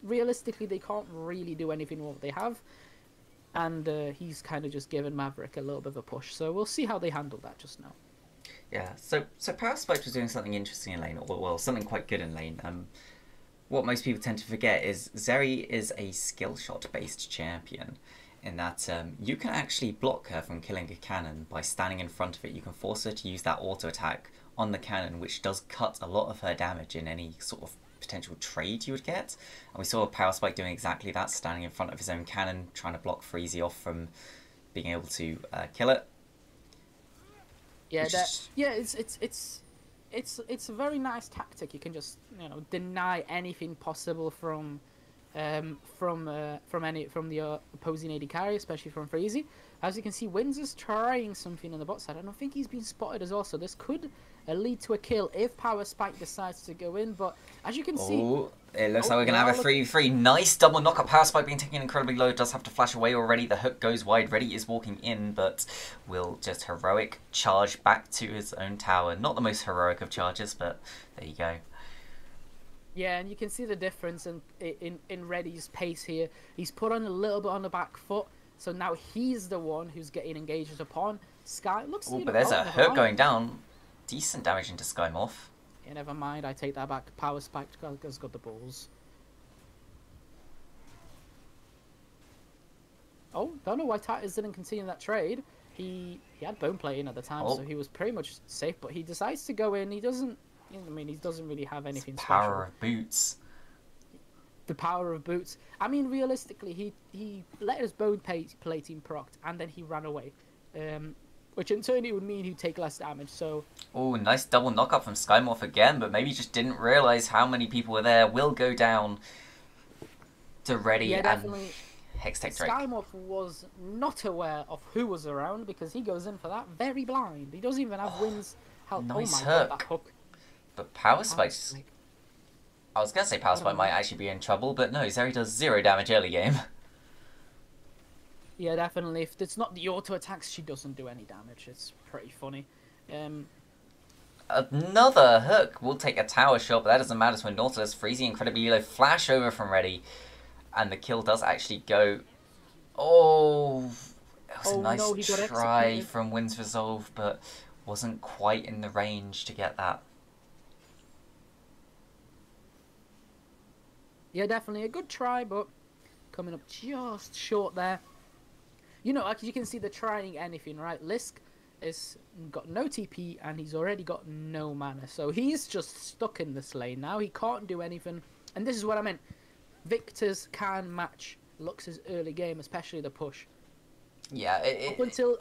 realistically, they can't really do anything with what they have, and he's kind of just given Maverick a little bit of a push. So we'll see how they handle that just now. Yeah, so Power Spike was doing something interesting in lane, or well, something quite good in lane. What most people tend to forget is Zeri is a skill shot based champion, in that you can actually block her from killing a cannon by standing in front of it. You can force her to use that auto attack on the cannon, which does cut a lot of her damage in any sort of potential trade you would get. And we saw Power Spike doing exactly that, standing in front of his own cannon, trying to block Freezy off from being able to kill it. Yeah, it's a very nice tactic. You can just deny anything possible from the opposing AD carry, especially from Freezy. As you can see, Windsor's trying something on the bot side. I don't think he's been spotted as well, so this could lead to a kill if Power Spike decides to go in. But as you can see, it looks like we're going to have a 3v3. Nice double knockup. Power Spike being taken incredibly low. Does have to flash away already. The hook goes wide. Reddy is walking in, but will just heroic charge back to his own tower. Not the most heroic of charges, but there you go. Yeah, and you can see the difference in Reddy's pace here. He's put on a little bit on the back foot, so now he's the one who's getting engaged upon. Sky looks. But there's a hook going down. Decent damage into Skymorph. Yeah, never mind. I take that back. Power Spike has got the balls. Oh, don't know why Titus didn't continue that trade. He had bone plating at the time, so he was pretty much safe. But he decides to go in. He doesn't. I mean, he doesn't really have anything special. Power of boots. The power of boots. I mean, realistically, he let his bone plating procced, and then he ran away. Which in turn it would mean he'd take less damage. So. Oh, nice double knockup from Skymorph again, but maybe just didn't realise how many people were there. Will go down to Reddy and Hextech Drake. Skymorph was not aware of who was around because he goes in for that very blind. He doesn't even have wins. Nice God, that hook. But Power Spike. I was going to say Power Spike might actually be in trouble, but no, Zeri does 0 damage early game. Yeah, definitely. If it's not the auto attacks, she doesn't do any damage. It's pretty funny. Another hook will take a tower shot, but that doesn't matter when Nautilus, Freezy, incredibly low flash over from Reddy, and the kill does actually go. Oh, it was a nice try from Wind's Resolve, but wasn't quite in the range to get that. Yeah, definitely a good try, but coming up just short there. Like you can see they're trying anything, right? Lisk has got no TP and he's already got no mana. So he's just stuck in this lane now. He can't do anything. And this is what I meant. Victors can match Lux's early game, especially the push. Yeah.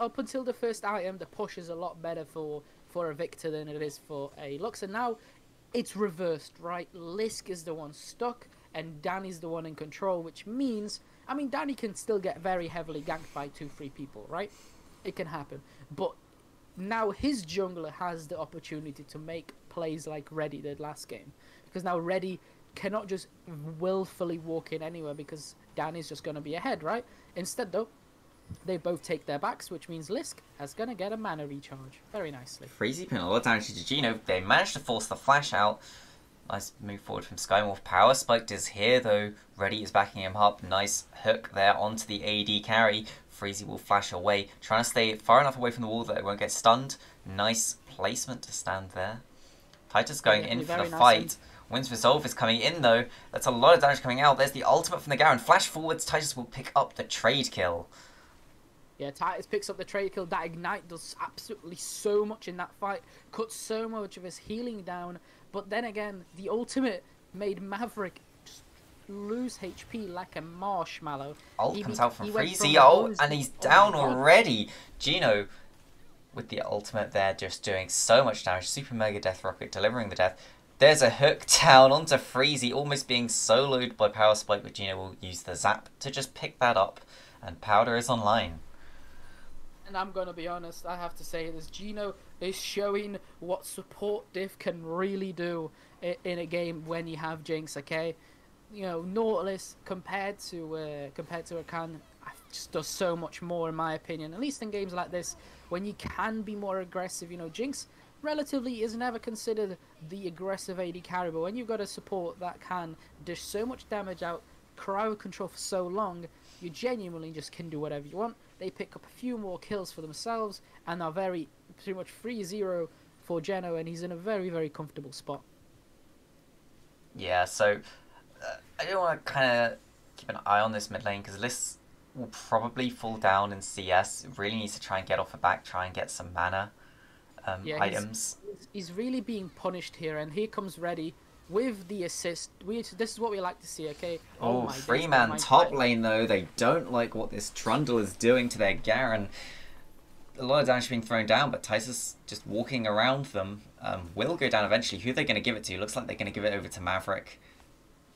Up until the first item, the push is a lot better for a Victor than it is for a Lux. And now it's reversed, right? Lisk is the one stuck and Danny's the one in control, which means... I mean, Danny can still get very heavily ganked by 2-3 people, right? It can happen. But now his jungler has the opportunity to make plays like Reddy did last game. Because now Reddy cannot just willfully walk in anywhere because Danny's just going to be ahead, right? Instead, though, they both take their backs, which means Lisk is going to get a mana recharge very nicely. Freezy putting a lot of damage to Gino. They managed to force the flash out. Nice move forward from Skymorph. Power Spike is here though. Reddy is backing him up. Nice hook there onto the AD carry. Freezy will flash away. Trying to stay far enough away from the wall that it won't get stunned. Nice placement to stand there. Titus going in for the fight. Wind's Resolve is coming in though. That's a lot of damage coming out. There's the ultimate from the Garen. Flash forwards. Titus will pick up the trade kill. Yeah, Titus picks up the trade kill. That Ignite does absolutely so much in that fight. Cuts so much of his healing down. But then again, the ultimate made Maverick just lose HP like a marshmallow. Ult comes out from Freezy. And he's down already. Gino with the ultimate there just doing so much damage. Super Mega Death Rocket delivering the death. There's a hook down onto Freezy, almost being soloed by Power Spike, but Gino will use the zap to just pick that up, and Powder is online. And I'm gonna be honest, I have to say this: Gino is showing what support diff can really do in a game when you have Jinx. Okay, you know, Nautilus compared to Rakan just does so much more in my opinion. At least in games like this, when you can be more aggressive. You know, Jinx relatively is never considered the aggressive AD carry, but when you've got a support that can dish so much damage out, crowd control for so long, you genuinely just can do whatever you want. They pick up a few more kills for themselves and are pretty much 3-0 for Geno, and he's in a very, very comfortable spot. Yeah, so I do want to kind of keep an eye on this mid lane because Liss will probably fall down in CS. Really needs to try and get off the back, try and get some mana items. He's really being punished here, and here comes Reddy with the assist. This is what we like to see, okay? Oh, Freeman top lane though. They don't like what this Trundle is doing to their Garen. A lot of damage being thrown down, but Tysus just walking around them will go down eventually. Who are they going to give it to? Looks like they're going to give it over to Maverick.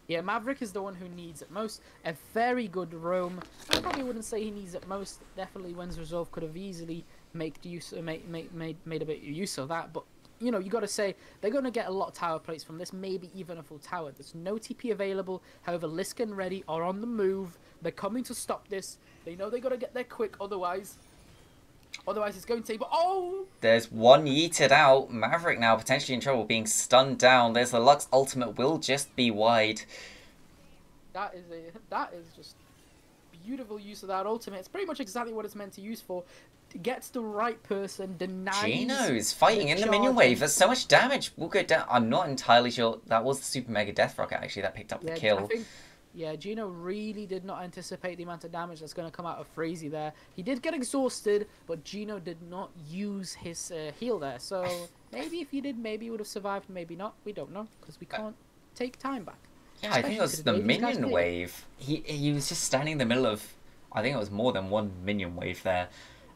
Yeah, Maverick is the one who needs it most. A very good roam. I probably wouldn't say he needs it most. Definitely Wins Resolve could have easily made a bit of use of that, but you know, you got to say they're going to get a lot of tower plates from this, maybe even a full tower. There's no TP available. However, Lisk and Reddy are on the move. They're coming to stop this. They know they got to get there quick, otherwise it's going to. But oh, there's one yeeted out. Maverick now potentially in trouble, being stunned down. There's the Lux ultimate, will just be wide. That is just beautiful use of that ultimate. It's pretty much exactly what it's meant to use for. Gets the right person, denies. Gino's fighting in the minion wave. There's so much damage. We'll go down. I'm not entirely sure. That was the Super Mega Death Rocket actually that picked up the kill. Gino really did not anticipate the amount of damage that's going to come out of Freezy there. He did get exhausted, but Gino did not use his heal there. So maybe if he did, maybe he would have survived. Maybe not. We don't know because we can't take time back. Yeah, I think it was the minion wave. He was just standing in the middle of. I think it was more than one minion wave there.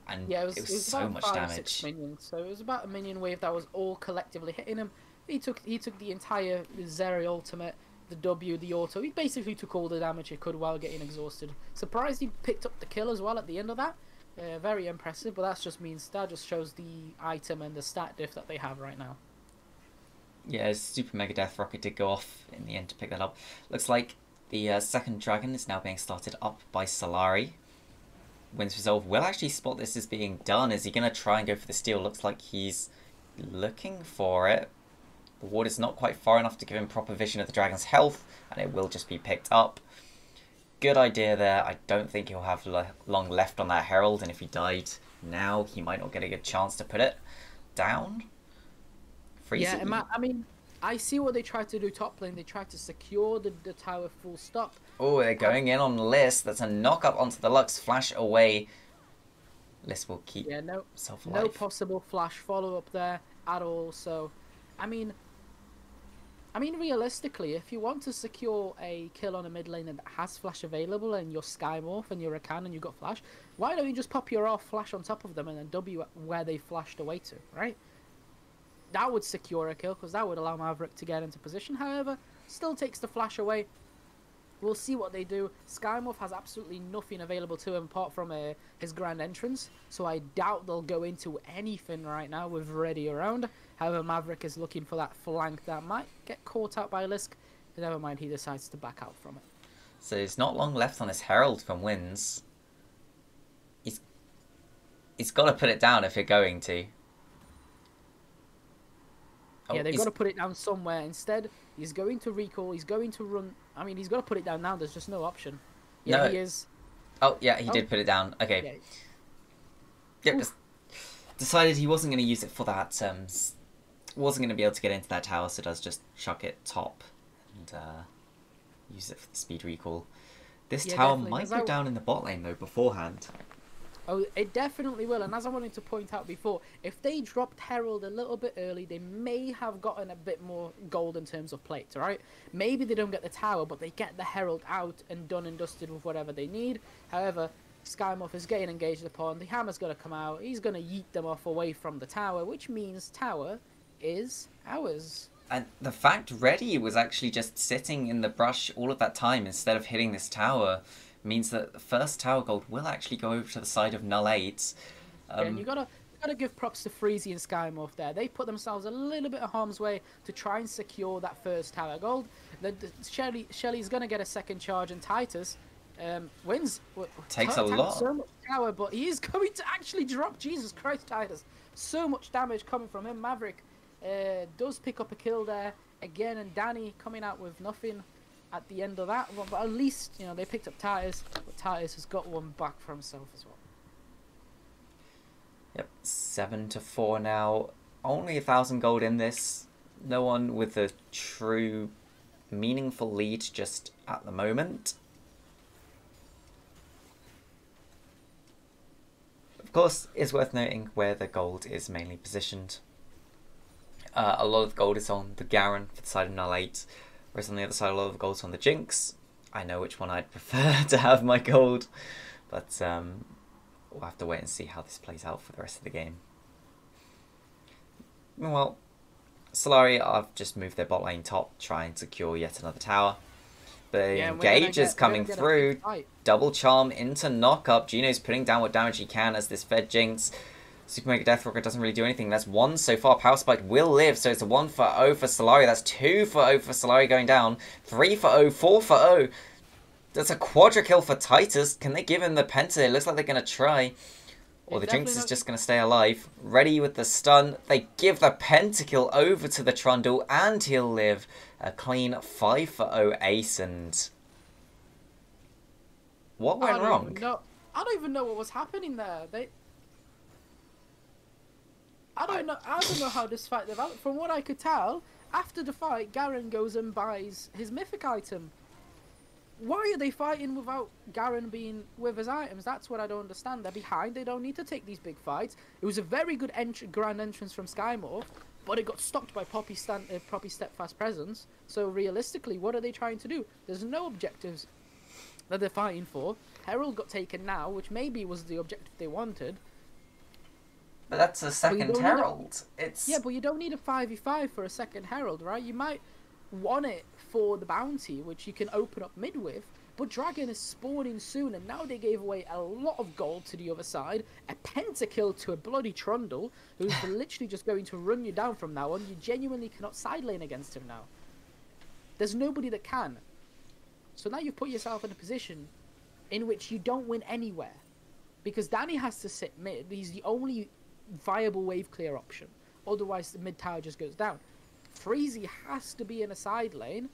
And yeah, it was so much damage. 6 minions. So it was about a minion wave that was all collectively hitting him. He took the entire Zeri ultimate, the W, the auto. He basically took all the damage he could while getting exhausted. Surprised he picked up the kill as well at the end of that. Very impressive, but that just shows the item and the stat diff that they have right now. Yeah, Super Mega Death Rocket did go off in the end to pick that up. Looks like the second dragon is now being started up by Solari. Wins Resolve will actually spot this as being done. Is he going to try and go for the steal? Looks like he's looking for it. The ward is not quite far enough to give him proper vision of the dragon's health, and it will just be picked up. Good idea there. I don't think he'll have long left on that Herald, and if he died now, he might not get a good chance to put it down. Freezy. Yeah, I mean, I see what they tried to do top lane. They tried to secure the tower full stop. Oh, they're going in on Liss. That's a knock up onto the Lux. Flash away. Liss will keep himself alive. No possible flash follow up there at all. So, I mean, realistically, if you want to secure a kill on a mid lane that has flash available and you're Skymorph and you're Rakan and you've got flash, why don't you just pop your off flash on top of them and then W where they flashed away to, right? That would secure a kill because that would allow Maverick to get into position. However, still takes the flash away. We'll see what they do. Skymorph has absolutely nothing available to him apart from his grand entrance, so I doubt they'll go into anything right now with Reddy around. However, Maverick is looking for that flank that might get caught out by Lisk. Never mind, he decides to back out from it. So there's not long left on this Herald from Wins. He's got to put it down if you're going to. Yeah, they've got to put it down somewhere. Instead, he's going to recall. He's going to run. I mean, he's got to put it down now. There's just no option. Yeah, no. He is. Oh, yeah, he did put it down. Okay. Yeah. Yep, decided he wasn't going to use it for that. Wasn't going to be able to get into that tower, so does just chuck it top and use it for the speed recall. This tower might go down in the bot lane, though, beforehand. Oh, it definitely will. And as I wanted to point out before, if they dropped Herald a little bit early, they may have gotten a bit more gold in terms of plates, alright? Maybe they don't get the tower, but they get the Herald out and done and dusted with whatever they need. However, Skymorph is getting engaged upon. The hammer's going to come out. He's going to yeet them off away from the tower, which means tower is ours. And the fact Reddy was actually just sitting in the brush all of that time instead of hitting this tower means that the first tower gold will actually go over to the side of Null8. Yeah, and you gotta give props to Freezy and Skymorph there. They put themselves a little bit of harm's way to try and secure that first tower gold. Shelly's gonna get a second charge, and Titus wins. Takes a lot. So much tower, but he is going to actually drop. Jesus Christ, Titus! So much damage coming from him. Maverick does pick up a kill there again, and Danny coming out with nothing at the end of that one. But at least, you know, they picked up Titus, but Titus has got one back for himself as well. Yep, 7-4 now. Only 1,000 gold in this. No one with a true meaningful lead just at the moment. Of course, it's worth noting where the gold is mainly positioned. A lot of the gold is on the Garen for the side of Null8, whereas on the other side a lot of the gold is on the Jinx. I know which one I'd prefer to have my gold, but we'll have to wait and see how this plays out for the rest of the game. Meanwhile, Solari have just moved their bot lane top, try and secure yet another tower. But Engage is coming through, double charm into knock-up. Gino's putting down what damage he can as this fed Jinx. Super Mega Deathrocker doesn't really do anything. That's 1 so far. Power Spike will live, so it's a 1 for 0 for Solari. That's 2 for 0 for Solari going down. 3 for 0, 4 for 0. That's a quadra kill for Titus. Can they give him the penta? It looks like they're going to try. Or the Jinx is just going to stay alive. Ready with the stun. They give the pentakill over to the Trundle, and he'll live. A clean 5 for 0 ace, and... What went wrong? I don't even know what was happening there. I don't know how this fight developed. From what I could tell, after the fight, Garen goes and buys his mythic item. Why are they fighting without Garen being with his items? That's what I don't understand. They're behind. They don't need to take these big fights. It was a very good grand entrance from Skymorph, but it got stopped by Poppy Steadfast Presence. So realistically, what are they trying to do? There's no objectives that they're fighting for. Herald got taken now, which maybe was the objective they wanted. But that's a second Herald. Yeah, but you don't need a 5v5 for a second Herald, right? You might want it for the bounty, which you can open up mid with, but Dragon is spawning soon, and now they gave away a lot of gold to the other side, a pentakill to a bloody Trundle, who's literally just going to run you down from now on. You genuinely cannot side lane against him now. There's nobody that can. So now you've put yourself in a position in which you don't win anywhere, because Danny has to sit mid. He's the only viable wave clear option, otherwise the mid tower just goes down. Freezy has to be in a side lane,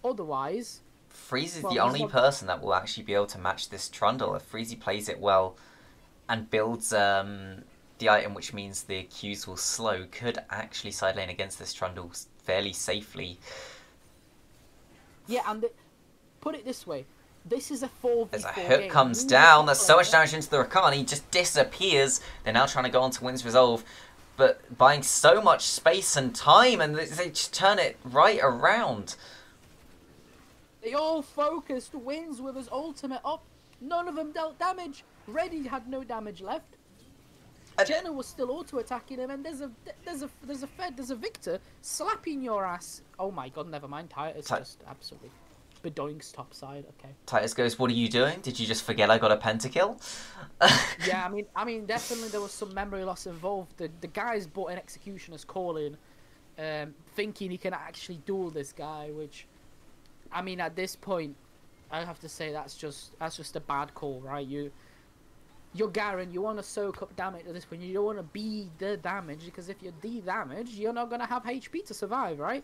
otherwise... Freezy's the only person that will actually be able to match this Trundle. If Freezy plays it well and builds the item, which means the Qs will slow, could actually side lane against this Trundle fairly safely. Yeah, and put it this way, this is a 4v4 As a hook comes down, there's so much damage into the Rakan, he just disappears. They're now trying to go on to Wind's Resolve, but buying so much space and time, and they just turn it right around. They all focused. Wins with his ultimate up. None of them dealt damage. Reddy had no damage left. Jenna was still auto-attacking him, and there's a Victor slapping your ass. Oh my god, never mind. Titus just absolutely bedoinks topside. Okay. Titus goes, "What are you doing? Did you just forget I got a pentakill?" Yeah, I mean, definitely there was some memory loss involved. The guy's bought an Executioner's Calling, thinking he can actually duel this guy, which, I mean, at this point, I have to say that's just a bad call, right? You're Garen, you want to soak up damage at this point. You don't want to be the damage, because if you're the damage, you're not going to have HP to survive, right?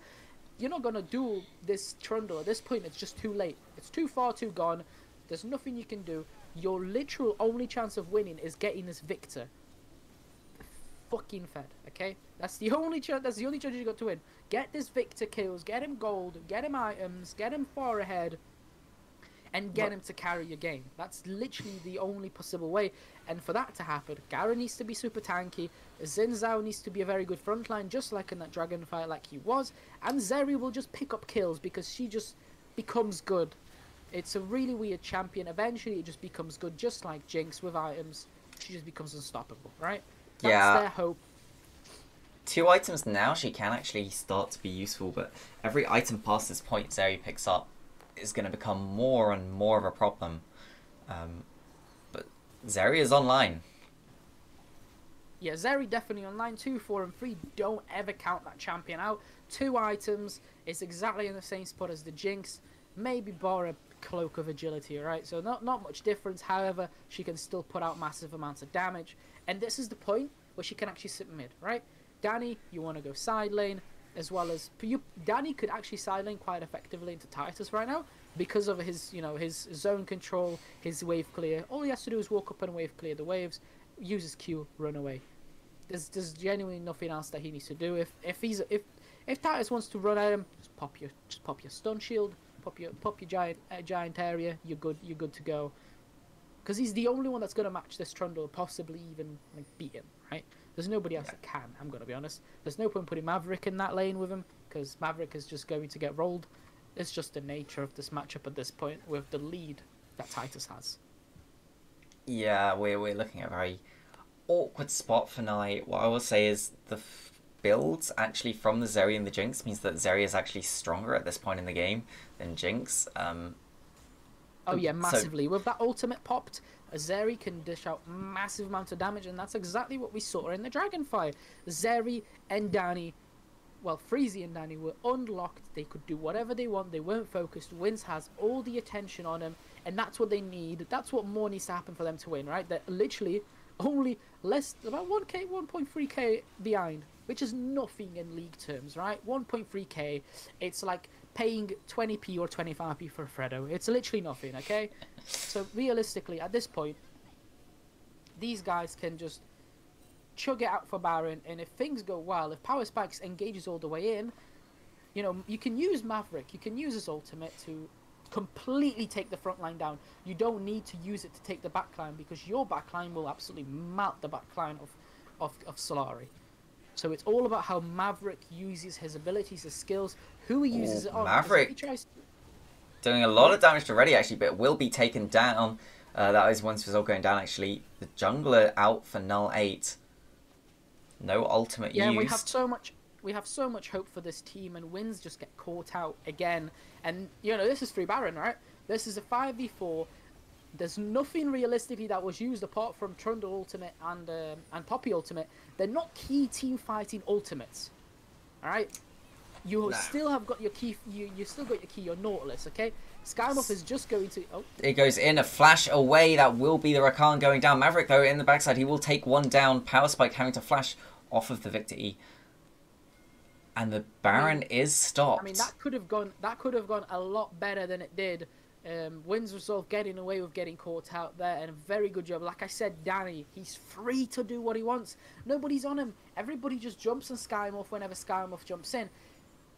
You're not going to duel this Trundle. At this point, it's just too late. It's too far too gone. There's nothing you can do. Your literal only chance of winning is getting this Victor fucking fed, okay? That's the only chance you got to win. Get this Victor kills, get him gold, get him items, get him far ahead, and get him to carry your game. That's literally the only possible way. And for that to happen, Garen needs to be super tanky, Xin Zhao needs to be a very good frontline, just like in that Dragon fight like he was, and Zeri will just pick up kills because she just becomes good. It's a really weird champion. Eventually it just becomes good, just like Jinx with items. She just becomes unstoppable, right? That's their hope. 2 items now, she can actually start to be useful, but every item past this point Zeri picks up is going to become more and more of a problem. But Zeri is online. Yeah, Zeri definitely online. 2, 4, and 3. Don't ever count that champion out. 2 items is exactly in the same spot as the Jinx. Maybe bar a cloak of agility, right? So not much difference. However, she can still put out massive amounts of damage. And this is the point where she can actually sit mid, right? Danny, you want to go side lane, as well as Danny could actually side lane quite effectively into Titus right now because of his, you know, his zone control, his wave clear. All he has to do is walk up and wave clear the waves, use his Q, run away. There's genuinely nothing else that he needs to do. If Titus wants to run at him, just pop your stun shield, pop your giant area. You're good to go. Because he's the only one that's going to match this Trundle, possibly even like beat him, right? There's nobody else that can, I'm going to be honest. There's no point putting Maverick in that lane with him, because Maverick is just going to get rolled. It's just the nature of this matchup at this point, with the lead that Titus has. Yeah, we're looking at a very awkward spot for Nye. What I will say is the builds actually from the Zeri and the Jinx means that Zeri is actually stronger at this point in the game than Jinx. Oh yeah, massively. So, with that ultimate popped, Zeri can dish out massive amounts of damage, and that's exactly what we saw in the Dragonfire. Zeri and Danny, well, Freezy and Danny were unlocked. They could do whatever they want. They weren't focused. Wins has all the attention on them, and that's what they need. That's what more needs to happen for them to win, right? They're literally only about 1k, 1.3k behind, which is nothing in league terms, right? 1.3k, it's like paying 20p or 25p for a Fredo. It's literally nothing, okay? So realistically, at this point, these guys can just chug it out for Baron, and if things go well, if Power Spikes engages all the way in, you know, you can use Maverick, you can use his ultimate to completely take the front line down. You don't need to use it to take the back line, because your back line will absolutely melt the back line of Solari. So it's all about how Maverick uses his abilities, his skills, who he uses it on. Maverick doing a lot of damage already, actually, but it will be taken down. That is once result going down, actually. The jungler out for Null8. No ultimate used. Yeah, we have so much hope for this team, and wins just get caught out again. And, you know, this is free Baron, right? This is a 5v4. There's nothing realistically that was used apart from Trundle ultimate and Poppy ultimate. They're not key team fighting ultimates. Alright? You still have got your key, you still got your key, your Nautilus, okay? Skymuff is just going to... Oh. It goes in, a flash away. That will be the Rakan going down. Maverick, though, in the backside, he will take one down. Power Spike having to flash off of the Victor E. And the Baron is stopped. I mean, that could have gone a lot better than it did. Wins Resolve getting away with getting caught out there, and a very good job. Like I said, Danny, he's free to do what he wants. Nobody's on him. Everybody just jumps on Skymuff whenever Skymuff jumps in.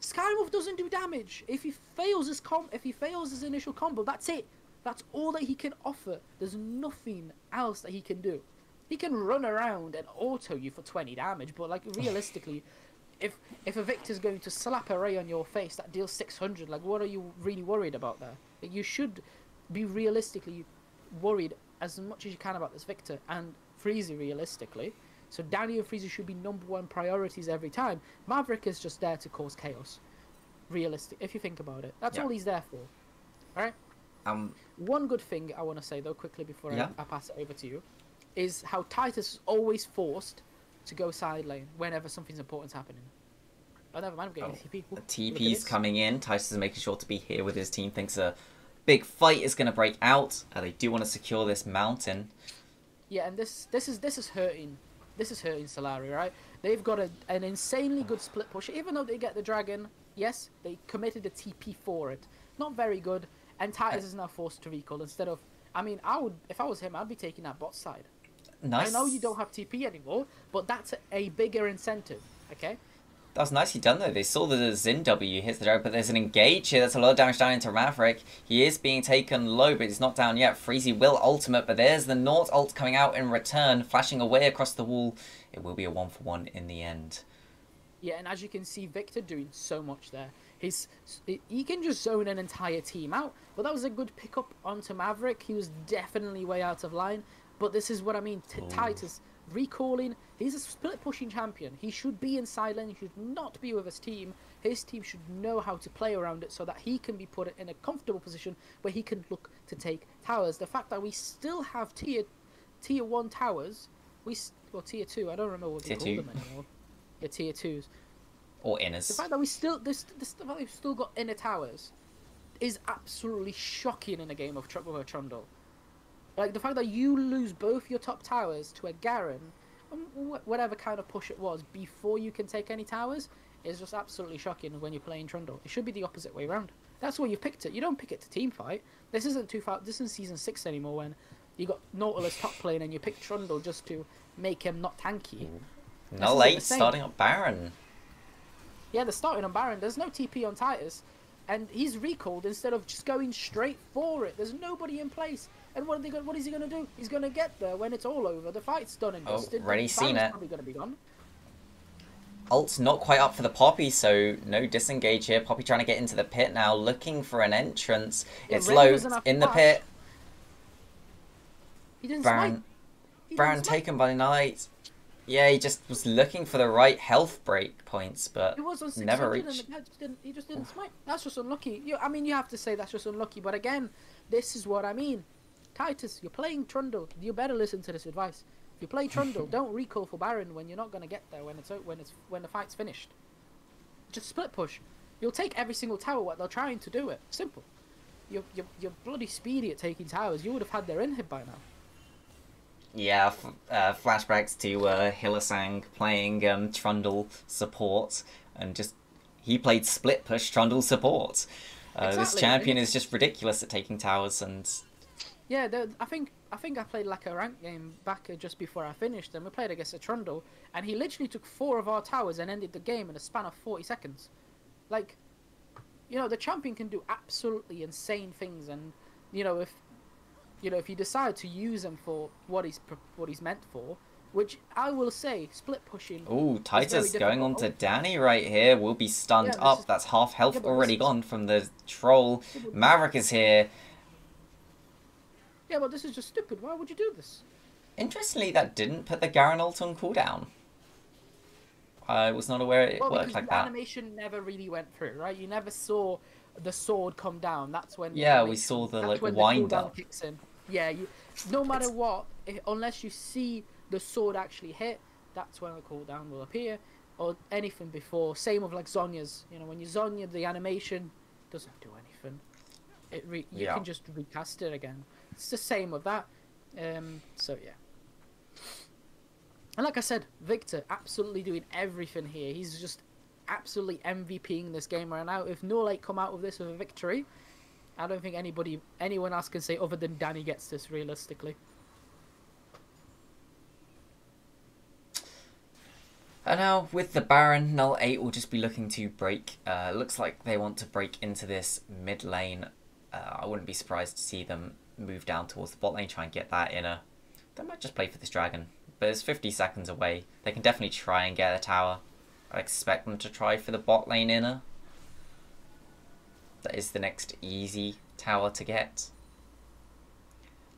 Skymuff doesn't do damage. If he fails his initial combo, that's it. That's all that he can offer. There's nothing else that he can do. He can run around and auto you for 20 damage, but like realistically, if a Victor's going to slap a ray on your face that deals 600, like what are you really worried about there? You should be realistically worried as much as you can about this Victor and Freezy realistically. So Danny and Freezy should be #1 priorities every time. Maverick is just there to cause chaos. Realistic, if you think about it. That's all he's there for. Alright? One good thing I want to say though, quickly before I pass it over to you, is how Titus is always forced to go side lane whenever something's important's happening. Oh, never mind, I'm getting a TP. The TP's coming in. Titus is making sure to be here with his team. Thinks a big fight is going to break out. They do want to secure this mountain. Yeah, and this is hurting. This is hurting Solari, right? They've got an insanely good split push. Even though they get the dragon, yes, they committed a TP for it. Not very good. And Titus is now forced to recall instead of... I mean, if I was him, I'd be taking that bot side. Nice. I know you don't have TP anymore, but that's a bigger incentive, okay? That was nicely done, though. They saw the Xin W hits the dragon, but there's an engage here. That's a lot of damage down into Maverick. He is being taken low, but he's not down yet. Freezy will ultimate, but there's the Null8 ult coming out in return, flashing away across the wall. It will be a 1-for-1 in the end. Yeah, and as you can see, Victor doing so much there. He can just zone an entire team out, but that was a good pickup onto Maverick. He was definitely way out of line, but this is what I mean. Titus recalling. He's a split pushing champion. He should be in side lane. He should not be with his team. His team should know how to play around it so that he can be put in a comfortable position where he can look to take towers. The fact that we still have tier 1 towers, well, tier 2, I don't remember what we call them anymore. Yeah, tier 2s. Or inners. The fact that we still, the fact that we've still got inner towers is absolutely shocking in a game of Trundle. Like, the fact that you lose both your top towers to a Garen, whatever kind of push it was, before you can take any towers, is just absolutely shocking when you're playing Trundle. It should be the opposite way around. That's why you picked it. You don't pick it to team fight. This isn't Season 6 anymore when you got Nautilus top lane and you pick Trundle just to make him not tanky. Null8 starting up Baron. Yeah, they're starting on Baron. There's no TP on Titus. And he's recalled instead of just going straight for it. There's nobody in place. And what is he going to do? He's going to get there when it's all over. The fight's done and dusted. Already seen it. Probably going to be gone. Ult's not quite up for the Poppy, so no disengage here. Poppy trying to get into the pit now, looking for an entrance. Yeah, it's low in the pit. He didn't smite. Baron taken by Null8. Yeah, he just was looking for the right health break points, but never reached. He just didn't smite. That's just unlucky. I mean, you have to say that's just unlucky. But again, this is what I mean. Titus, you're playing Trundle. You better listen to this advice. If you play Trundle, don't recall for Baron when you're not going to get there when the fight's finished. Just split push. You'll take every single tower while they're trying to do it. Simple. You're bloody speedy at taking towers. You would have had their inhib by now. Yeah, flashbacks to Hillisang playing Trundle support, and just he played split push Trundle support. Exactly. This champion is just ridiculous at taking towers, and yeah, I think I played like a rank game back just before I finished, and we played against a Trundle, and he literally took 4 of our towers and ended the game in a span of 40 seconds. Like, you know, the champion can do absolutely insane things, and if you decide to use him for what he's meant for, which I will say, split pushing. Oh, Titus going on to Danny right here. Will be stunned up. That's half health already gone from the troll. Maverick is here. Yeah, but this is just stupid. Why would you do this? Interestingly, that didn't put the Garen ult on cooldown. I was not aware it worked like that. The animation never really went through, right? You never saw the sword come down. That's when. Yeah, we saw the wind up. Kicks in. Yeah, no matter what, unless you see the sword actually hit, that's when the cooldown will appear, or anything before. Same with like Zonya's. You know, when you Zonya, the animation doesn't do anything. You can just recast it again. It's the same with that. So yeah. And like I said, Victor absolutely doing everything here. He's just absolutely MVPing this game right now. If Null8 come out with this with a victory, I don't think anyone else can say other than Danny gets this realistically. And now with the Baron, Null8 will just be looking to break. Looks like they want to break into this mid lane. I wouldn't be surprised to see them move down towards the bot lane, try and get that inner. They might just play for this dragon, but it's 50 seconds away. They can definitely try and get a tower. I expect them to try for the bot lane inner. That is the next easy tower to get.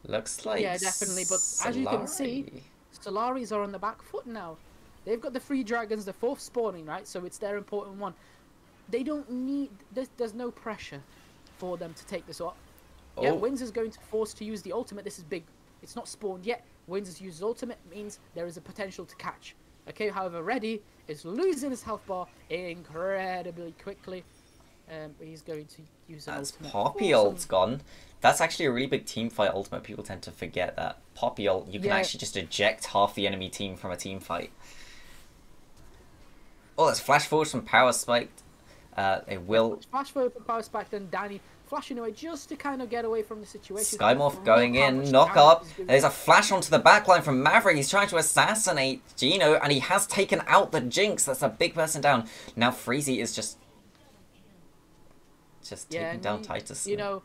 Looks like definitely, but Solari. As you can see, Solaris are on the back foot now. They've got the 3 dragons, the 4th spawning, right? So it's their important one. They don't need... There's no pressure for them to take this up. Oh. Yeah, Wins is going to force to use the ultimate. This is big. It's not spawned yet. Wins has used his ultimate, means there is a potential to catch. Okay, however, Reddy is losing his health bar incredibly quickly. He's going to use an ultimate. Poppy ult's gone. That's actually a really big team fight ultimate. People tend to forget that. Poppy ult, you can actually just eject half the enemy team from a team fight. Oh, that's flash forward from power spiked. They will... Flash forward from power spiked and Danny flashing away just to kind of get away from the situation. Skymorph going in, knock up. There's a flash onto the backline from Maverick. He's trying to assassinate Gino, and he has taken out the Jinx. That's a big person down. Now Freezy is just taking down Titus. You know,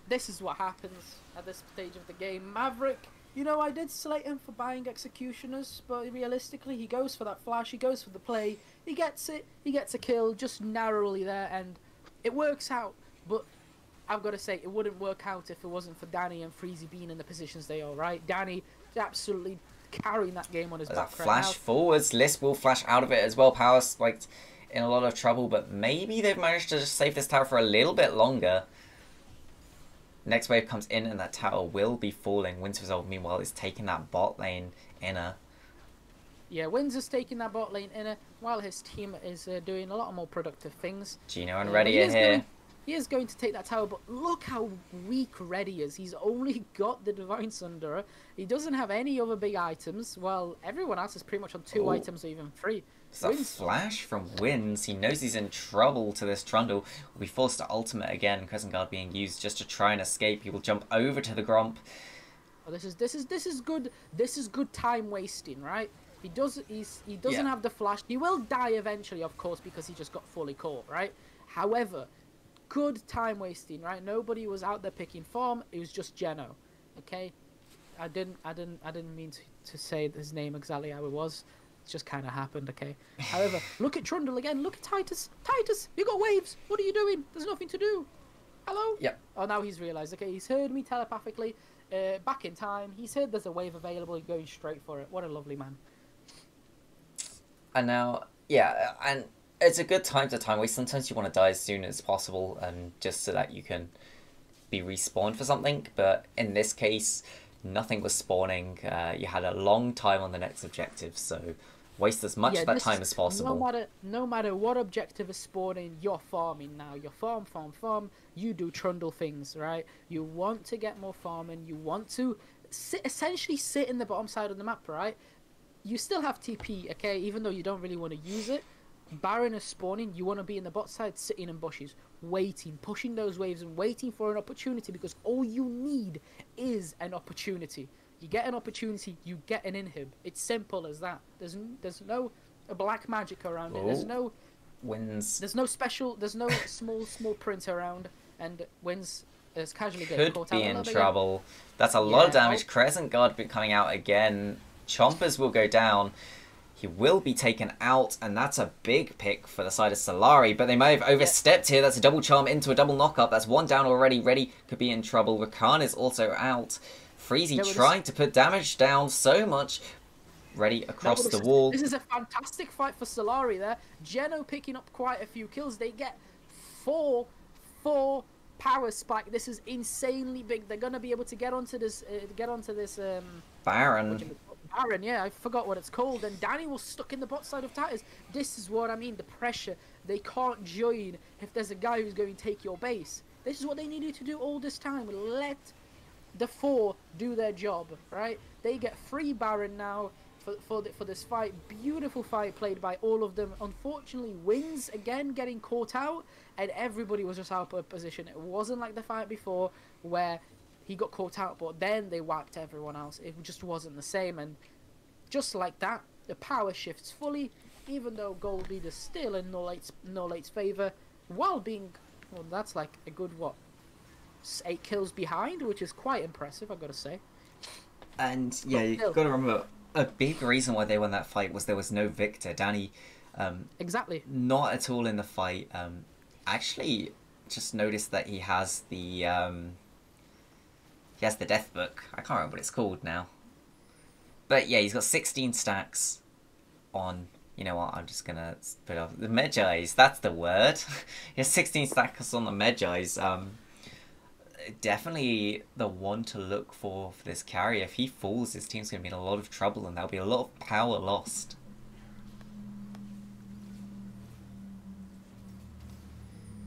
this is what happens at this stage of the game. Maverick, you know, I did slate him for buying Executioners, but realistically, he goes for that flash, he goes for the play, he gets it, he gets a kill just narrowly there, and it works out. But I've got to say, it wouldn't work out if it wasn't for Danny and Freezy being in the positions they are, right? Danny absolutely carrying that game on his There's a back right flash now. forwards. List will flash out of it as well. Power's like in a lot of trouble, but maybe they've managed to just save this tower for a little bit longer. Next wave comes in and that tower will be falling. Wins Resolve, meanwhile, is taking that bot lane inner. Yeah, Wins is taking that bot lane inner while his team is doing a lot more productive things. Gino and Reddy are here. He is going to take that tower, but look how weak Reddy is. He's only got the Divine Sunderer. He doesn't have any other big items, while everyone else is pretty much on 2 items or even 3. It's a flash from Wins. He knows he's in trouble to this Trundle. Will be forced to ultimate again. Crescent Guard being used just to try and escape. He will jump over to the Gromp. Oh, this is good. This is good time wasting, right? He doesn't have the flash. He will die eventually, of course, because he just got fully caught, right? However, good time wasting, right? Nobody was out there picking farm. It was just Geno, okay? I didn't mean to say his name exactly how it was. It just kind of happened, okay? However, look at Trundle again. Look at Titus. Titus, you got waves. What are you doing? There's nothing to do. Hello? Yep. Oh, now he's realised. Okay, he's heard me telepathically. Back in time. He's heard there's a wave available. He's going straight for it. What a lovely man. And now, yeah, and it's a good time to time waste. Sometimes you want to die as soon as possible, and just so that you can be respawned for something. But in this case, nothing was spawning. You had a long time on the next objective, so waste as much of that time as possible. No matter what objective is spawning, you're farming now. You're farm. You do Trundle things, right? You want to get more farming. You want to essentially sit in the bottom side of the map, right? You still have TP, okay? Even though you don't really want to use it. Baron is spawning. You want to be in the bot side, sitting in bushes, waiting, pushing those waves and waiting for an opportunity, because all you need is an opportunity. You get an opportunity, you get an inhib. It's simple as that. There's no black magic around it. There's no Wins. There's no special. There's no small print around. And Wins is casually getting caught out. Could be in trouble. That's a lot of damage. Crescent Guard coming out again. Chompers will go down. He will be taken out, and that's a big pick for the side of Solari, but they may have overstepped here. That's a double charm into a double knock-up. That's one down already. Reddy could be in trouble. Rakan is also out. Freezy trying to put damage down so much. Reddy across the wall. This is a fantastic fight for Solari there. Geno picking up quite a few kills. They get four power spike. This is insanely big. They're going to be able to get onto this Baron. Baron, yeah, I forgot what it's called. And Danny was stuck in the bot side of Titus. This is what I mean, the pressure. They can't join if there's a guy who's going to take your base. This is what they needed to do all this time. Let the 4 do their job, right? They get free Baron now for this fight. Beautiful fight played by all of them. Unfortunately, Wins again getting caught out, and everybody was just out of position. It wasn't like the fight before where he got caught out, but then they whacked everyone else. It just wasn't the same, and just like that, the power shifts fully, even though gold lead is still in Null8's favour, while being, well, that's like a good, 8 kills behind, which is quite impressive, I've got to say. And yeah, you've got to remember, a big reason why they won that fight was there was no victor. Danny, exactly, not at all in the fight. Actually, just noticed that he has the death book. I can't remember what it's called now. But yeah, he's got 16 stacks on, you know what, I'm just going to put up the Medjais. That's the word. He has 16 stacks on the Medjais. Definitely the one to look for this carry. If he falls, his team's going to be in a lot of trouble, and there'll be a lot of power lost.